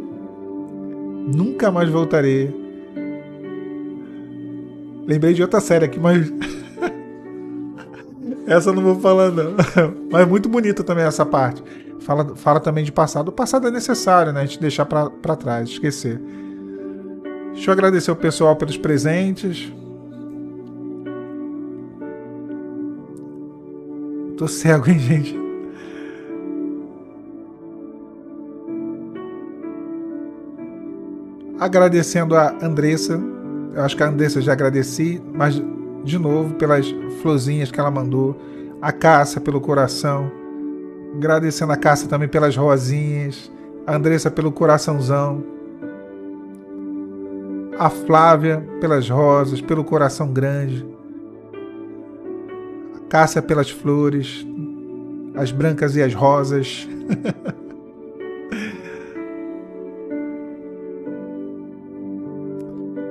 Nunca mais voltaria. Lembrei de outra série aqui, mas essa eu não vou falar não. Mas é muito bonita também essa parte. Fala também de passado. O passado é necessário, né? A gente deixar pra trás, esquecer. Deixa eu agradecer o pessoal pelos presentes. Tô cego, hein, gente? Agradecendo a Andressa. Eu acho que a Andressa já agradeci, mas de novo pelas florzinhas que ela mandou. A Cássia pelo coração. Agradecendo a Cássia também pelas rosinhas. A Andressa pelo coraçãozão. A Flávia pelas rosas, pelo coração grande. A Cássia pelas flores, as brancas e as rosas.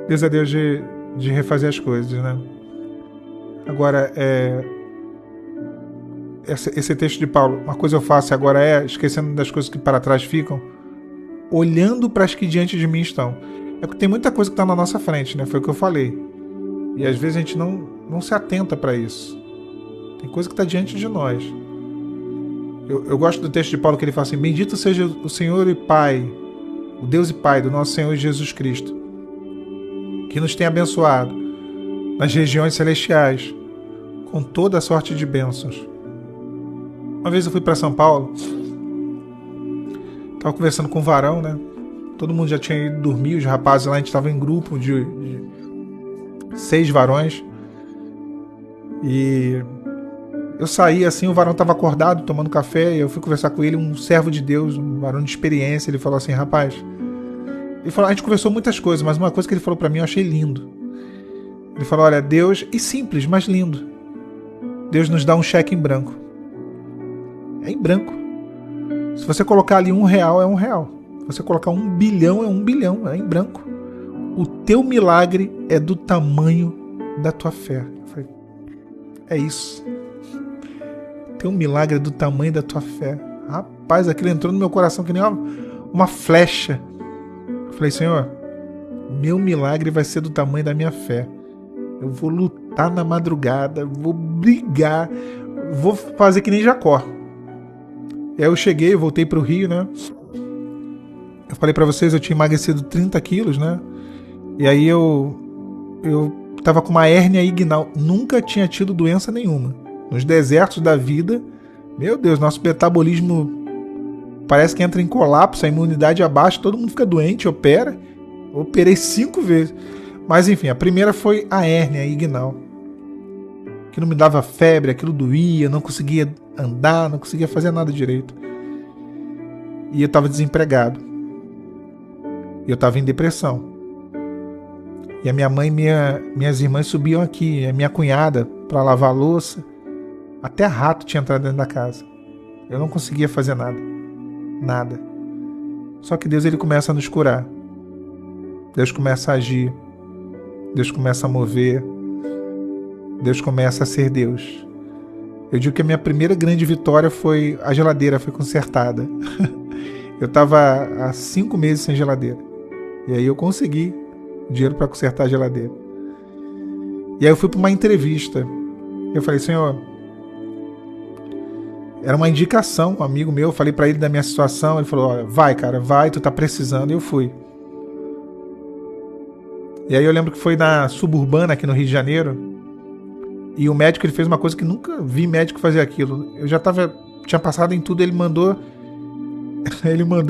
Deus é Deus de refazer as coisas, né? Agora, esse texto de Paulo, uma coisa eu faço agora esquecendo das coisas que para trás ficam, olhando para as que diante de mim estão. É porque tem muita coisa que está na nossa frente, né? Foi o que eu falei. E às vezes a gente não se atenta para isso. Tem coisa que está diante de nós. Eu gosto do texto de Paulo que ele fala assim: bendito seja o Senhor e Pai, o Deus e Pai do nosso Senhor Jesus Cristo, que nos tem abençoado nas regiões celestiais com toda a sorte de bênçãos. Uma vez eu fui para São Paulo, estava conversando com um varão, né? Todo mundo já tinha ido dormir, os rapazes lá, a gente estava em grupo de 6 varões. E eu saí assim, o varão estava acordado, tomando café, e eu fui conversar com ele, um servo de Deus, um varão de experiência. Ele falou assim: rapaz, a gente conversou muitas coisas, mas uma coisa que ele falou para mim eu achei lindo. Ele falou: olha, Deus, e simples, mas lindo, Deus nos dá um cheque em branco. É em branco. Se você colocar ali R$1, é R$1. Você colocar 1 bilhão é 1 bilhão, é em branco. O teu milagre é do tamanho da tua fé. Eu falei, é isso. O teu milagre é do tamanho da tua fé. Rapaz, aquilo entrou no meu coração que nem uma flecha. Eu falei: Senhor, meu milagre vai ser do tamanho da minha fé. Eu vou lutar na madrugada, vou brigar, vou fazer que nem Jacó. E aí eu cheguei, voltei pro Rio, né? Eu falei pra vocês, eu tinha emagrecido 30 quilos, né? E aí eu tava com uma hérnia inguinal. Nunca tinha tido doença nenhuma. Nos desertos da vida, meu Deus, nosso metabolismo parece que entra em colapso, a imunidade abaixa, todo mundo fica doente, opera. Operei 5 vezes. Mas enfim, a primeira foi a hérnia inguinal. aquilo me dava febre, aquilo doía, não conseguia andar, não conseguia fazer nada direito. E eu estava desempregado. E eu estava em depressão. E a minha mãe e minhas irmãs subiam aqui, a minha cunhada, para lavar a louça. Até rato tinha entrado dentro da casa. Eu não conseguia fazer nada. Nada. Só que Deus, ele começa a nos curar. Deus começa a agir. Deus começa a mover. Deus começa a ser Deus. Eu digo que a minha primeira grande vitória foi a geladeira foi consertada. Eu estava há 5 meses sem geladeira. E aí eu consegui dinheiro para consertar a geladeira. E aí eu fui para uma entrevista. Eu falei, Senhor, era uma indicação, um amigo meu, eu falei para ele da minha situação, ele falou, olha, vai cara, vai, tu tá precisando, e eu fui. E aí eu lembro que foi na Suburbana, aqui no Rio de Janeiro, e o médico, ele fez uma coisa que nunca vi médico fazer aquilo. Eu já tinha passado em tudo, ele mandou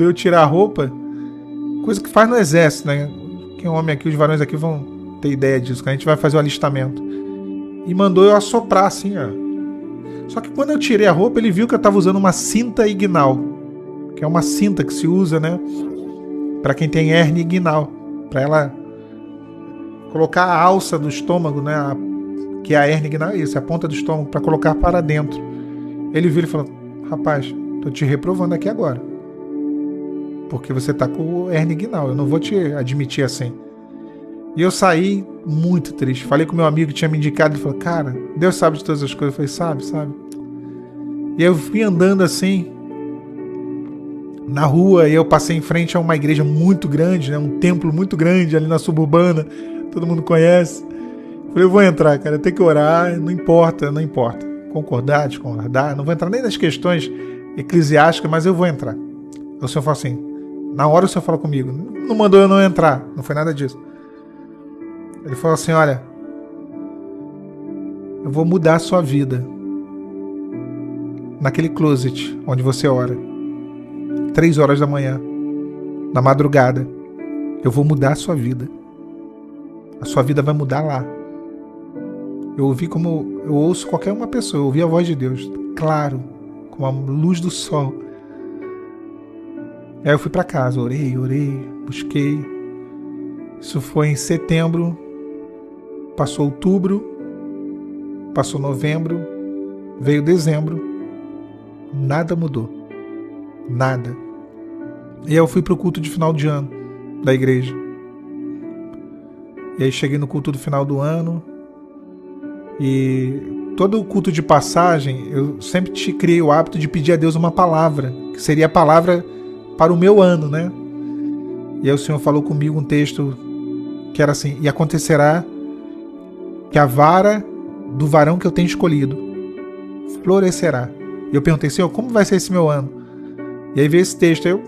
eu tirar a roupa, coisa que faz no exército, né? Quem é homem aqui, os varões aqui vão ter ideia disso, que a gente vai fazer o alistamento. E mandou eu assoprar assim, ó. Só que quando eu tirei a roupa, ele viu que eu estava usando uma cinta inguinal, que é uma cinta que se usa, né, para quem tem hérnia inguinal, para ela colocar a alça do estômago, né, que é a hérnia inguinal, isso, a ponta do estômago, para colocar para dentro. Ele viu e falou, rapaz, tô te reprovando aqui agora, porque você tá com hérnia inguinal, eu não vou te admitir assim. E eu saí muito triste. Falei com meu amigo que tinha me indicado. Ele falou, cara, Deus sabe de todas as coisas. Eu falei, sabe. E aí eu fui andando assim na rua. E eu passei em frente a uma igreja muito grande, né? Um templo muito grande ali na Suburbana. Todo mundo conhece. Eu falei, eu vou entrar, cara. Eu tenho que orar. Não importa. Concordar, discordar. Não vou entrar nem nas questões eclesiásticas, mas eu vou entrar. O Senhor falou assim. Na hora o Senhor falou comigo. Não mandou eu não entrar. Não foi nada disso. Ele falou assim, olha, eu vou mudar a sua vida naquele closet onde você ora, 3 horas da manhã, na madrugada, eu vou mudar a sua vida vai mudar lá. Eu ouvi como eu ouço qualquer uma pessoa, eu ouvi a voz de Deus, claro, com a luz do sol. Aí eu fui para casa, orei, busquei. Isso foi em setembro. Passou outubro, passou novembro, veio dezembro, nada mudou, nada. E aí eu fui para o culto de final de ano da igreja. E aí cheguei no culto do final do ano e todo o culto de passagem eu sempre criei o hábito de pedir a Deus uma palavra, que seria a palavra para o meu ano, né? E aí o Senhor falou comigo um texto que era assim, e acontecerá que a vara do varão que eu tenho escolhido florescerá. E eu perguntei, Senhor, como vai ser esse meu ano? E aí veio esse texto. Eu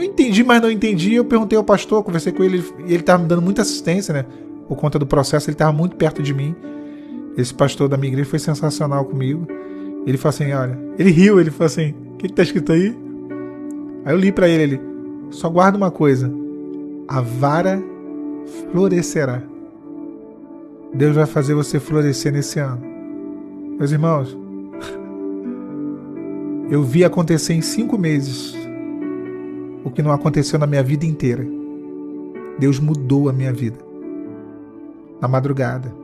entendi, mas não entendi. Eu perguntei ao pastor, conversei com ele, e ele estava me dando muita assistência, né? Por conta do processo, ele estava muito perto de mim. Esse pastor da minha igreja foi sensacional comigo. Ele falou assim, olha, ele riu, ele falou assim, o que está escrito aí? Aí eu li para ele, só guarda uma coisa, a vara florescerá. Deus vai fazer você florescer nesse ano. Meus irmãos, eu vi acontecer em 5 meses o que não aconteceu na minha vida inteira. Deus mudou a minha vida. Na madrugada,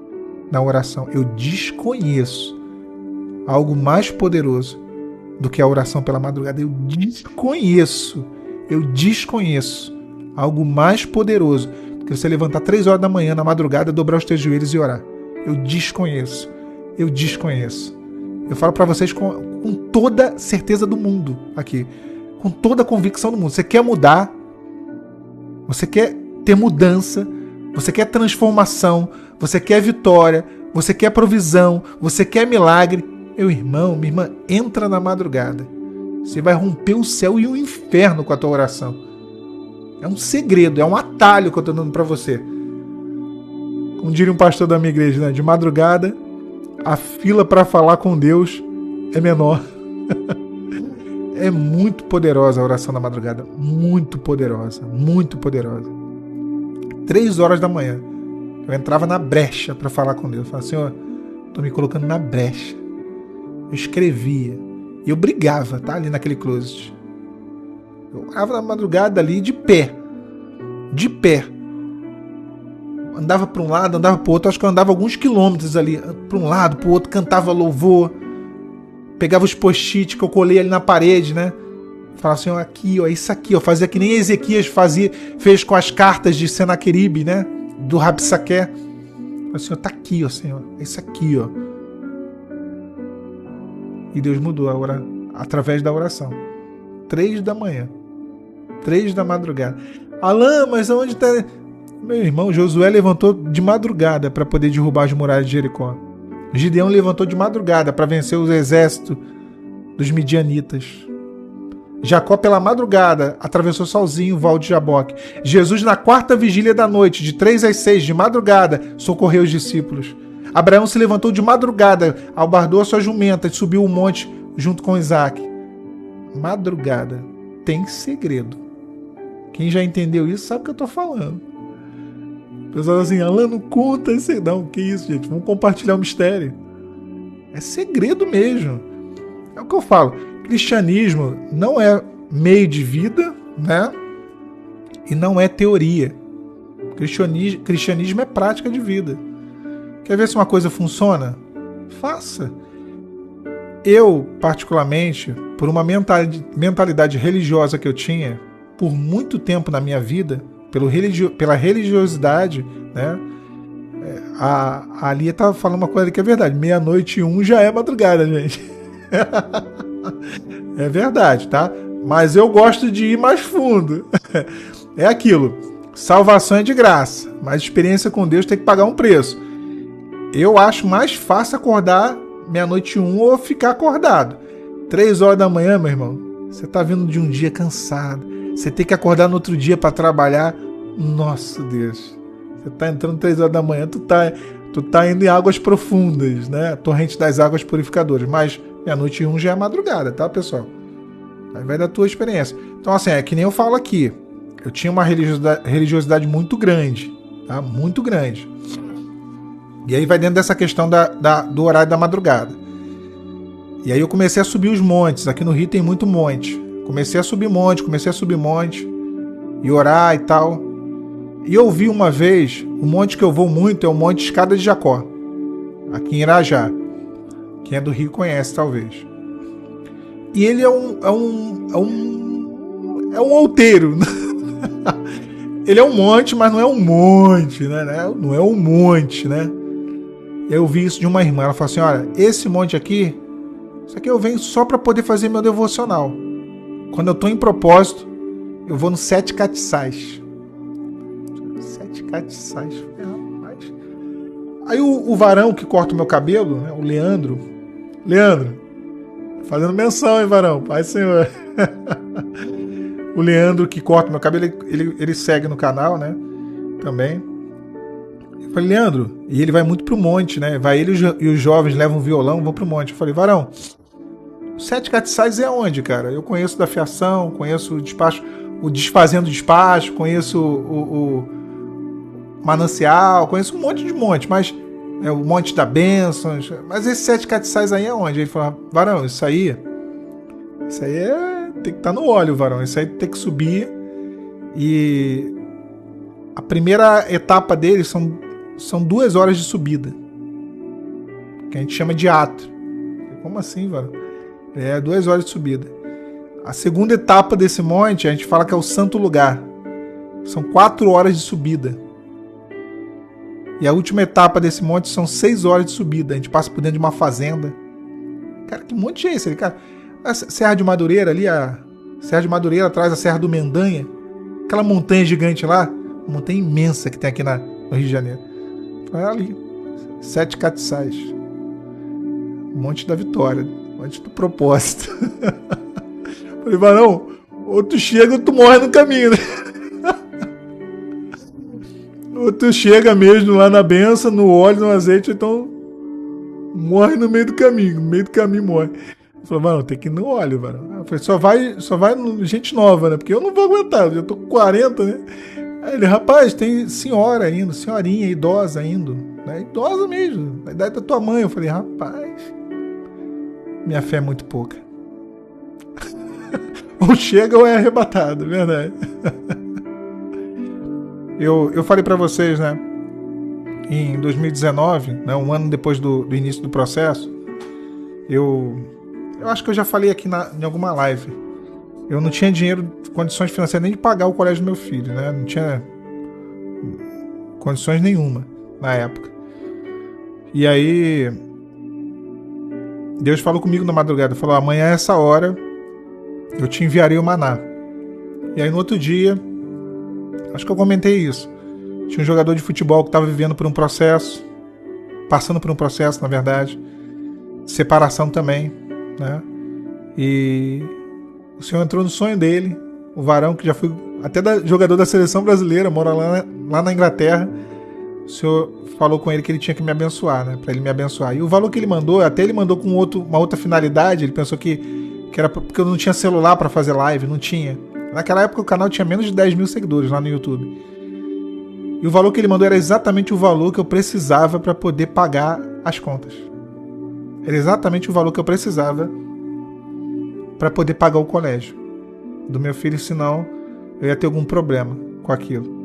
na oração. Eu desconheço algo mais poderoso do que a oração pela madrugada. Eu desconheço algo mais poderoso do que você levantar 3 horas da manhã na madrugada, dobrar os teus joelhos e orar. Eu desconheço. Eu falo para vocês com toda certeza do mundo aqui, com toda a convicção do mundo. Você quer mudar, você quer ter mudança, você quer transformação, você quer vitória, você quer provisão, você quer milagre. Meu irmão, minha irmã, entra na madrugada. Você vai romper o céu e o inferno com a tua oração. É um segredo, é um atalho que eu estou dando para você. Como diria um pastor da minha igreja, né? De madrugada, a fila para falar com Deus é menor. É muito poderosa a oração da madrugada. Muito poderosa. 3 horas da manhã. Eu entrava na brecha para falar com Deus. Eu falava, Senhor, Tô me colocando na brecha. Eu escrevia. E eu brigava, tá? Ali naquele closet. Eu orava na madrugada ali de pé. De pé. Andava para um lado, andava para o outro. Acho que eu andava alguns quilômetros ali. Para um lado, para o outro. Cantava louvor. Pegava os post-it que eu colei ali na parede, né? Falava assim, ó, aqui, ó, isso aqui, ó. Fazia que nem Ezequias fez com as cartas de Senaqueribe, né? Do Rabsaqué. O Senhor tá aqui, ó, Senhor. É isso aqui, ó. E Deus mudou a hora através da oração. 3 da manhã. 3 da madrugada. Alain, mas aonde tá... Meu irmão, Josué levantou de madrugada para poder derrubar as muralhas de Jericó. Gideão levantou de madrugada para vencer os exércitos dos midianitas. Jacó, pela madrugada, atravessou sozinho o val de Jaboque. Jesus, na 4ª vigília da noite, de 3 às 6, de madrugada, socorreu os discípulos. Abraão se levantou de madrugada, albardou a sua jumenta e subiu o monte junto com Isaac. Madrugada tem segredo. Quem já entendeu isso sabe o que eu estou falando. O pessoal assim, Alain, não conta esse... Não, que isso, gente? Vamos compartilhar o mistério. É segredo mesmo. É o que eu falo. Cristianismo não é meio de vida, né? E não é teoria. Cristianismo é prática de vida. Quer ver se uma coisa funciona? Faça. Eu, particularmente, por uma mentalidade religiosa que eu tinha, por muito tempo na minha vida, pela religiosidade, né? A Lia estava falando uma coisa que é verdade. 00:01 já é madrugada, gente. É verdade, tá? Mas eu gosto de ir mais fundo. É aquilo. Salvação é de graça, mas experiência com Deus tem que pagar um preço. Eu acho mais fácil acordar 00:01 ou ficar acordado. 3 horas da manhã, meu irmão, você tá vindo de um dia cansado. Você tem que acordar no outro dia para trabalhar. Nossa Deus. Você tá entrando 3 horas da manhã, tu tá indo em águas profundas, né? Torrente das águas purificadoras. Mas 00:01 já é madrugada, tá, pessoal? Aí vai da tua experiência. Então, assim, é que nem eu falo aqui. Eu tinha uma religiosidade muito grande, tá? Muito grande. E aí vai dentro dessa questão do horário da madrugada. E aí eu comecei a subir os montes. Aqui no Rio tem muito monte. Comecei a subir monte. E orar e tal. E eu vi uma vez, o monte que eu vou muito é o Monte Escada de Jacó. Aqui em Irajá. Quem é do Rio conhece, talvez. E ele é um outeiro. Ele é um monte, mas não é um monte, né? Não é um monte, né? Eu vi isso de uma irmã. Ela falou assim, olha, esse monte aqui, isso aqui eu venho só para poder fazer meu devocional. Quando eu tô em propósito, eu vou no 7 catiçais. 7 catiçais. Rapaz. Aí o varão que corta o meu cabelo, né, o Leandro, fazendo menção, hein, varão? Pai Senhor. O Leandro que corta o meu cabelo, ele segue no canal, né? Também. Eu falei, Leandro, e ele vai muito pro monte, né? Vai ele e os jovens levam um violão, vão pro monte. Eu falei, varão, 7 catiçais é onde, cara? Eu conheço da fiação, conheço o despacho, o desfazendo despacho, conheço o manancial, conheço um monte de monte, mas é o monte da bênção. Mas esses 7 catiçais aí é onde? Ele falou, varão, isso aí tem que estar no óleo, varão. Isso aí tem que subir. E a primeira etapa dele são 2 horas de subida, que a gente chama de ato. Como assim, varão? 2 horas de subida. A segunda etapa desse monte, a gente fala que é o santo lugar. São 4 horas de subida. E a última etapa desse monte são 6 horas de subida. A gente passa por dentro de uma fazenda. Cara, que monte é esse ali, cara? A Serra de Madureira ali, a Serra de Madureira atrás da Serra do Mendanha. Aquela montanha gigante lá. Uma montanha imensa que tem aqui no Rio de Janeiro. É ali. 7 catiçais. Monte da Vitória. Monte do propósito. Falei, varão, ou tu chega ou tu morre no caminho, né? Ou tu chega mesmo lá na benção, no óleo, no azeite, então morre no meio do caminho. No meio do caminho morre. Eu falei, varão, tem que ir no óleo, varão. Eu falei, só vai gente nova, né? Porque eu não vou aguentar, eu já tô com 40, né? Aí ele, rapaz, tem senhora indo, senhorinha, idosa indo, né? Idosa mesmo, da idade da tua mãe. Eu falei, rapaz, minha fé é muito pouca. Ou chega ou é arrebatado, verdade. Eu falei pra vocês, né? Em 2019, né, um ano depois do início do processo, eu acho que eu já falei aqui em alguma live. Eu não tinha dinheiro, condições financeiras nem de pagar o colégio do meu filho, né? Não tinha condições nenhuma na época. E aí Deus falou comigo na madrugada, falou, amanhã a essa hora eu te enviarei o maná. E aí no outro dia, acho que eu comentei isso, tinha um jogador de futebol que estava vivendo por um processo, passando por um processo, na verdade, separação também, né? E o Senhor entrou no sonho dele, o varão que já foi até jogador da seleção brasileira, mora lá na Inglaterra. O Senhor falou com ele que ele tinha que me abençoar, né? Para ele me abençoar. E o valor que ele mandou, até ele mandou com uma outra finalidade. Ele pensou que era porque eu não tinha celular para fazer live, não tinha. Naquela época o canal tinha menos de 10 mil seguidores lá no YouTube. E o valor que ele mandou era exatamente o valor que eu precisava para poder pagar as contas. Era exatamente o valor que eu precisava para poder pagar o colégio do meu filho, senão eu ia ter algum problema com aquilo.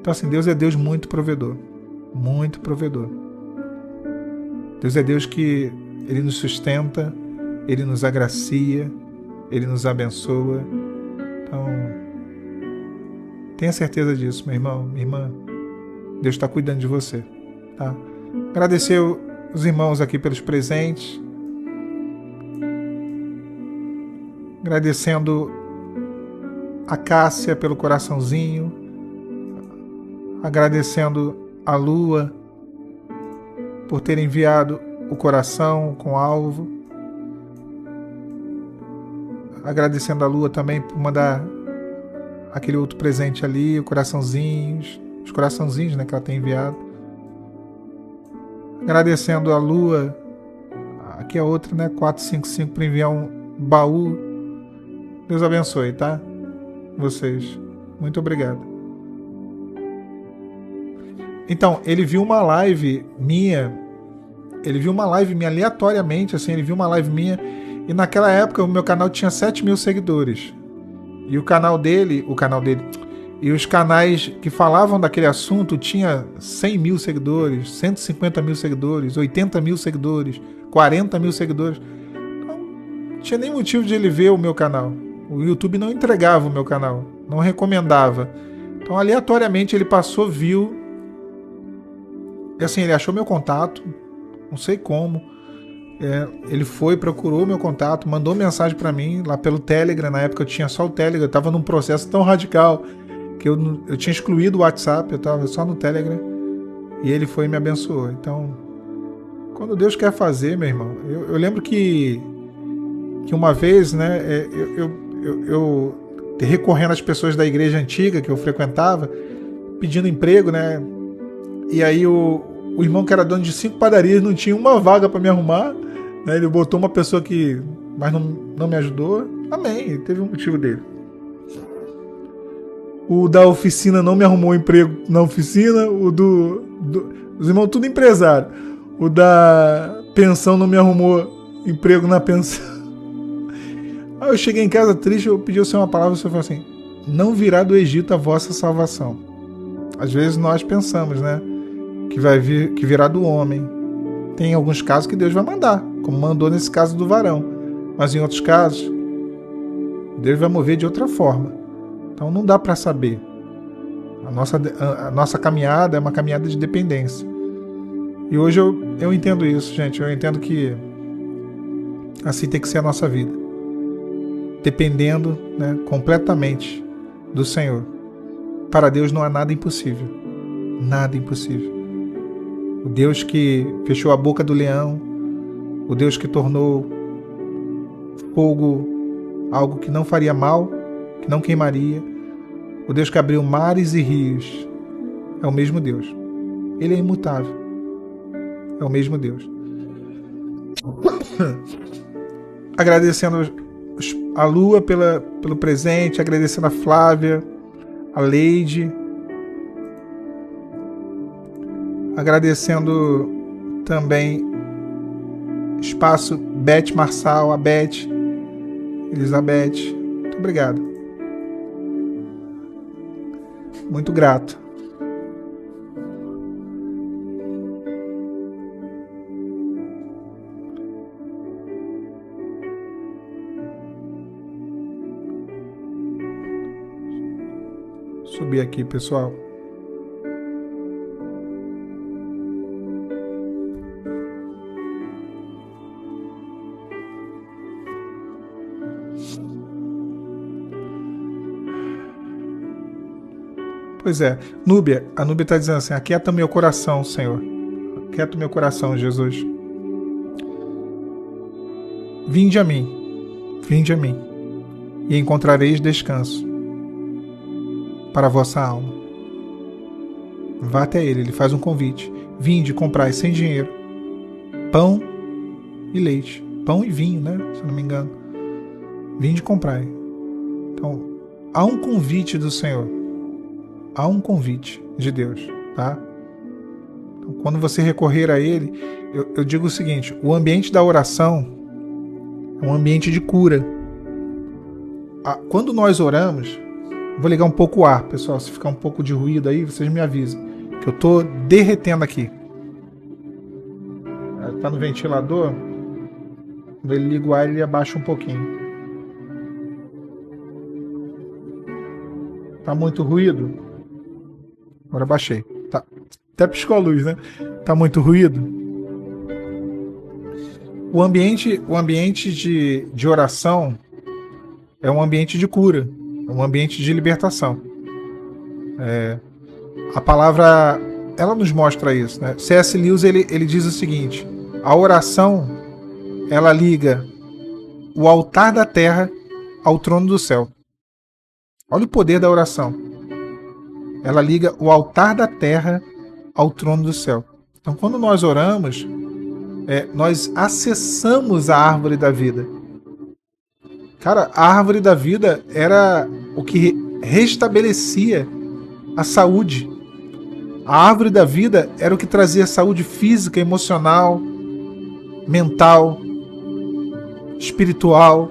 Então assim, Deus é Deus muito provedor. Muito provedor. Deus é Deus que Ele nos sustenta, Ele nos agracia, Ele nos abençoa. Então, tenha certeza disso, meu irmão, minha irmã. Deus está cuidando de você, tá? Agradecer os irmãos aqui pelos presentes. Agradecendo a Cássia pelo coraçãozinho. Agradecendo a Lua por ter enviado o coração com alvo. Agradecendo a Lua também por mandar aquele outro presente ali, os coraçãozinhos, né, que ela tem enviado. Agradecendo a Lua, aqui a outra, né, 455, por enviar um baú. Deus abençoe, tá? Vocês. Muito obrigado. Então, ele viu uma live minha aleatoriamente, assim, ele viu uma live minha, e naquela época o meu canal tinha 7 mil seguidores. E o canal dele, e os canais que falavam daquele assunto tinha 100 mil seguidores, 150 mil seguidores, 80 mil seguidores, 40 mil seguidores. Então, não tinha nem motivo de ele ver o meu canal. O YouTube não entregava o meu canal, não recomendava. Então, aleatoriamente, ele passou, viu. E assim, ele achou meu contato, não sei como. Ele foi, procurou meu contato, mandou mensagem pra mim lá pelo Telegram. Na época eu tinha só o Telegram, eu tava num processo tão radical que eu tinha excluído o WhatsApp, eu tava só no Telegram. E ele foi e me abençoou. Então, quando Deus quer fazer, meu irmão, eu lembro que uma vez, né, eu recorrendo às pessoas da igreja antiga que eu frequentava, pedindo emprego, né? E aí o irmão que era dono de 5 padarias não tinha uma vaga para me arrumar, né? Ele botou uma pessoa que, mas não me ajudou. Amém, ele teve um motivo dele. O da oficina não me arrumou emprego na oficina. Os irmãos tudo empresário. O da pensão não me arrumou emprego na pensão. Aí eu cheguei em casa triste, eu pedi ao Senhor uma palavra, o Senhor falou assim: não virá do Egito a vossa salvação. Às vezes nós pensamos, né, que virá do homem. Tem alguns casos que Deus vai mandar, como mandou nesse caso do varão. Mas em outros casos, Deus vai mover de outra forma. Então não dá para saber. A nossa caminhada é uma caminhada de dependência. E hoje eu entendo isso, gente. Eu entendo que assim tem que ser a nossa vida. Dependendo, né, completamente do Senhor. Para Deus não há nada impossível. Nada impossível. O Deus que fechou a boca do leão, o Deus que tornou fogo algo que não faria mal, que não queimaria, o Deus que abriu mares e rios, é o mesmo Deus. Ele é imutável. É o mesmo Deus. Agradecendo a Lua pelo presente, agradecendo a Flávia, a Leide, Agradecendo também Espaço Beth Marçal, a Beth, Elizabeth. Muito obrigado. Muito grato. Subir aqui, pessoal. Pois é, Núbia, a Núbia está dizendo assim: aquieta meu coração, Senhor. Aquieta meu coração, Jesus. Vinde a mim, e encontrareis descanso para a vossa alma. Vá até ele faz um convite. Vinde, comprai sem dinheiro pão e leite. Pão e vinho, né? Se eu não me engano. Vinde, comprai. Então, há um convite do Senhor. Há um convite de Deus, tá? Então, quando você recorrer a Ele, eu digo o seguinte: o ambiente da oração é um ambiente de cura. Quando nós oramos, vou ligar um pouco o ar, pessoal. Se ficar um pouco de ruído aí, vocês me avisam, que eu tô derretendo aqui. Tá no ventilador. Quando ele liga o ar, ele abaixa um pouquinho. Tá muito ruído? Agora baixei. Tá. Até piscou a luz, né? Tá muito ruído? O ambiente de oração é um ambiente de cura, é um ambiente de libertação. A palavra, ela nos mostra isso, né? C.S. Lewis, ele diz o seguinte: a oração, ela liga o altar da terra ao trono do céu. Olha o poder da oração. Ela liga o altar da terra ao trono do céu. Então, quando nós oramos, nós acessamos a árvore da vida. Cara, a árvore da vida era o que restabelecia a saúde. A árvore da vida era o que trazia saúde física, emocional, mental, espiritual.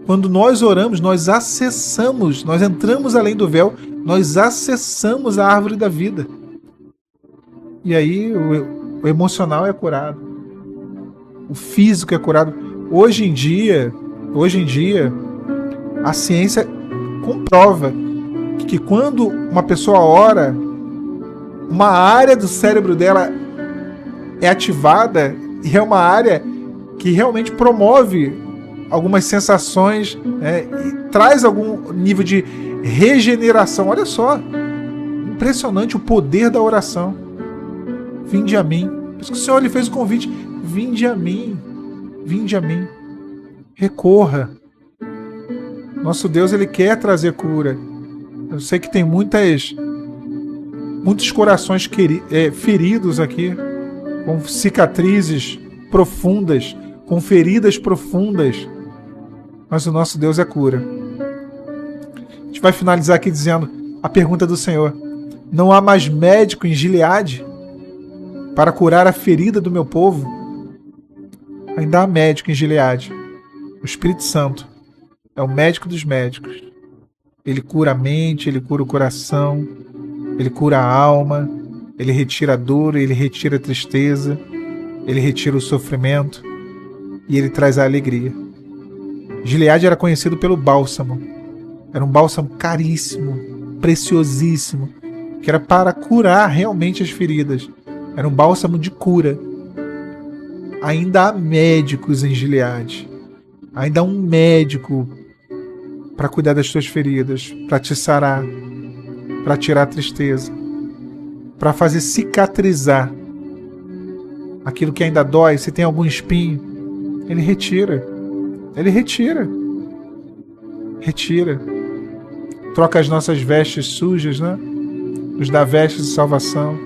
Quando nós oramos, nós acessamos, nós entramos além do véu, nós acessamos a árvore da vida. E aí o emocional é curado. O físico é curado. Hoje em dia, a ciência comprova que quando uma pessoa ora, uma área do cérebro dela é ativada e é uma área que realmente promove algumas sensações, né, e traz algum nível de regeneração. Olha só, impressionante o poder da oração. Vinde a mim. Por isso que o Senhor lhe fez o convite: vinde a mim, recorra. Nosso Deus, ele quer trazer cura. Eu sei que tem muitos corações feridos aqui, com cicatrizes profundas, com feridas profundas, mas o nosso Deus é cura. A gente vai finalizar aqui dizendo a pergunta do Senhor: não há mais médico em Gileade para curar a ferida do meu povo? Ainda há médico em Gileade. O Espírito Santo é o médico dos médicos. Ele cura a mente, ele cura o coração, ele cura a alma, ele retira a dor, ele retira a tristeza, ele retira o sofrimento e ele traz a alegria. Gileade era conhecido pelo bálsamo. Era um bálsamo caríssimo, preciosíssimo, que era para curar realmente as feridas. Era um bálsamo de cura. Ainda há médicos em Gileade. Ainda há um médico para cuidar das tuas feridas, para te sarar, para tirar a tristeza, para fazer cicatrizar aquilo que ainda dói. Se tem algum espinho, ele retira. Ele retira. Troca as nossas vestes sujas, né? Nos dá vestes de salvação.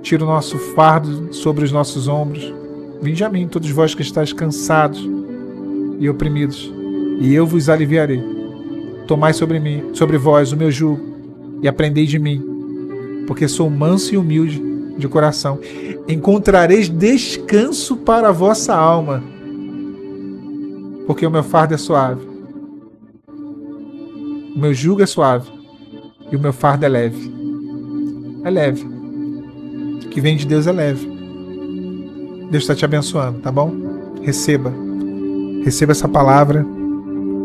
Tira o nosso fardo sobre os nossos ombros. Vinde a mim, todos vós que estáis cansados e oprimidos, e eu vos aliviarei. Tomai sobre vós o meu jugo, e aprendei de mim, porque sou manso e humilde de coração. Encontrareis descanso para a vossa alma, porque o meu fardo é suave. O meu jugo é suave e o meu fardo é leve. É leve. O que vem de Deus é leve. Deus está te abençoando, tá bom? Receba. Receba essa palavra.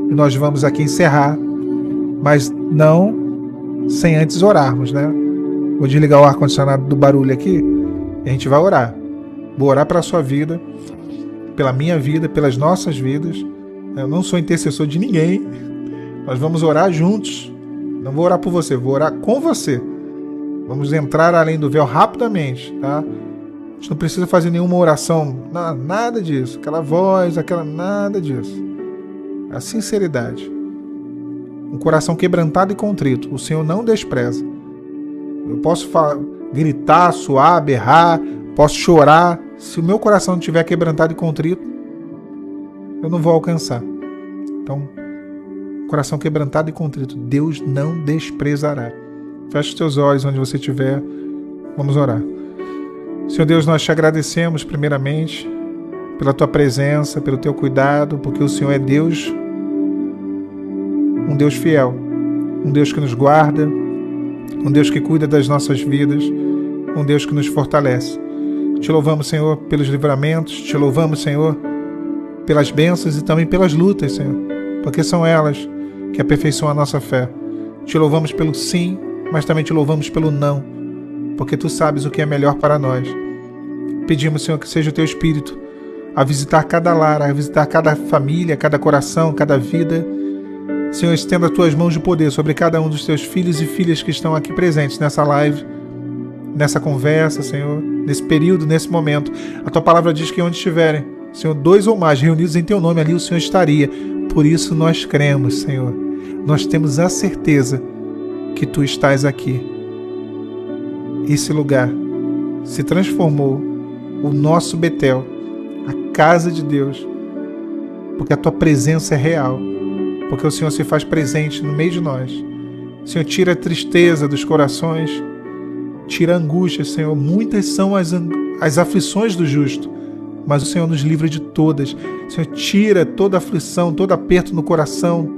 E nós vamos aqui encerrar, mas não sem antes orarmos, né? Vou desligar o ar-condicionado do barulho aqui e a gente vai orar. Vou orar pela sua vida, pela minha vida, pelas nossas vidas. Eu não sou intercessor de ninguém. Nós vamos orar juntos. Não vou orar por você, vou orar com você. Vamos entrar além do véu rapidamente, tá? A gente não precisa fazer nenhuma oração, nada disso. Aquela voz, nada disso. A sinceridade. Um coração quebrantado e contrito. O Senhor não despreza. Eu posso gritar, suar, berrar, posso chorar. Se o meu coração não estiver quebrantado e contrito, eu não vou alcançar. Então, coração quebrantado e contrito, Deus não desprezará. Feche os teus olhos onde você estiver. Vamos orar. Senhor Deus, nós te agradecemos primeiramente pela tua presença, pelo teu cuidado, porque o Senhor é Deus, um Deus fiel, um Deus que nos guarda, um Deus que cuida das nossas vidas, um Deus que nos fortalece. Te louvamos, Senhor, pelos livramentos, te louvamos, Senhor, pelas bênçãos e também pelas lutas, Senhor, porque são elas que aperfeiçoam a nossa fé. Te louvamos pelo sim, mas também te louvamos pelo não, porque tu sabes o que é melhor para nós. Pedimos, Senhor, que seja o teu Espírito a visitar cada lar, a visitar cada família, cada coração, cada vida. Senhor, estenda as tuas mãos de poder sobre cada um dos teus filhos e filhas que estão aqui presentes nessa live, nessa conversa, Senhor, nesse período, nesse momento. A tua palavra diz que onde estiverem, Senhor, 2 ou mais reunidos em teu nome, ali o Senhor estaria. Por isso nós cremos, Senhor. Nós temos a certeza que tu estás aqui. Esse lugar se transformou, o nosso Betel, a casa de Deus, porque a tua presença é real, porque o Senhor se faz presente no meio de nós. Senhor, tira a tristeza dos corações, tira a angústia, Senhor. Muitas são as aflições do justo, mas o Senhor nos livra de todas. Senhor, tira toda aflição, todo aperto no coração,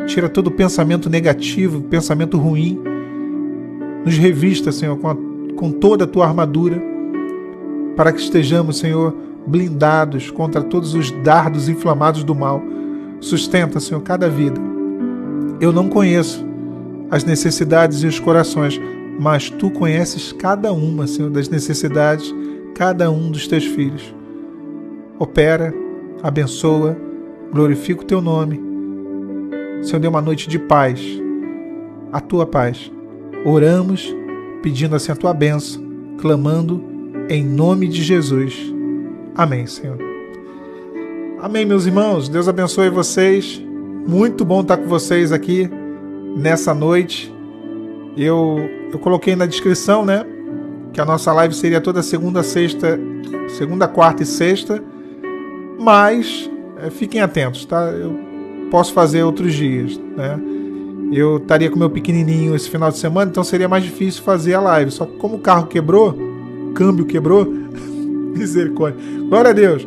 tira todo pensamento negativo, pensamento ruim. Nos revista, Senhor, com toda a tua armadura, para que estejamos, Senhor, blindados contra todos os dardos inflamados do mal. Sustenta, Senhor, cada vida. Eu não conheço as necessidades e os corações, mas tu conheces cada uma, Senhor, das necessidades, cada um dos teus filhos. Opera, abençoa, glorifica o teu nome. Senhor, dê uma noite de paz, a tua paz. Oramos, pedindo assim a tua bênção, clamando em nome de Jesus. Amém, Senhor. Amém, meus irmãos. Deus abençoe vocês. Muito bom estar com vocês aqui nessa noite. Eu coloquei na descrição, né, que a nossa live seria toda segunda, quarta e sexta, mas fiquem atentos, tá? Eu posso fazer outros dias, né? Eu estaria com meu pequenininho esse final de semana, então seria mais difícil fazer a live. Só que como o carro quebrou, o câmbio quebrou, misericórdia, glória a Deus.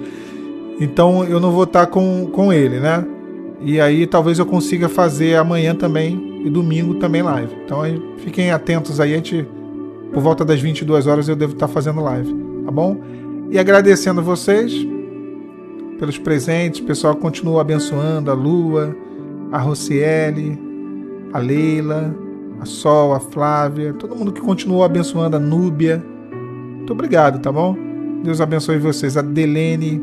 Então eu não vou estar com ele, né? E aí talvez eu consiga fazer amanhã também e domingo também live. Então aí, fiquem atentos aí, por volta das 22 horas eu devo estar fazendo live, tá bom? E agradecendo vocês pelos presentes, o pessoal continua abençoando, a Lua, a Rocieli, a Leila, a Sol, a Flávia, todo mundo que continuou abençoando, a Núbia. Muito obrigado, tá bom? Deus abençoe vocês. A Delene,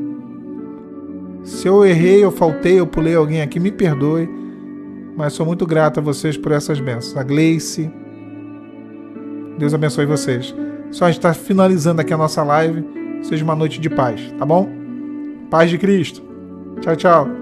se eu errei, eu faltei, eu pulei alguém aqui, me perdoe, mas sou muito grato a vocês por essas bênçãos. A Gleice, Deus abençoe vocês. Só a gente está finalizando aqui a nossa live. Seja uma noite de paz, tá bom? Paz de Cristo. Tchau, tchau.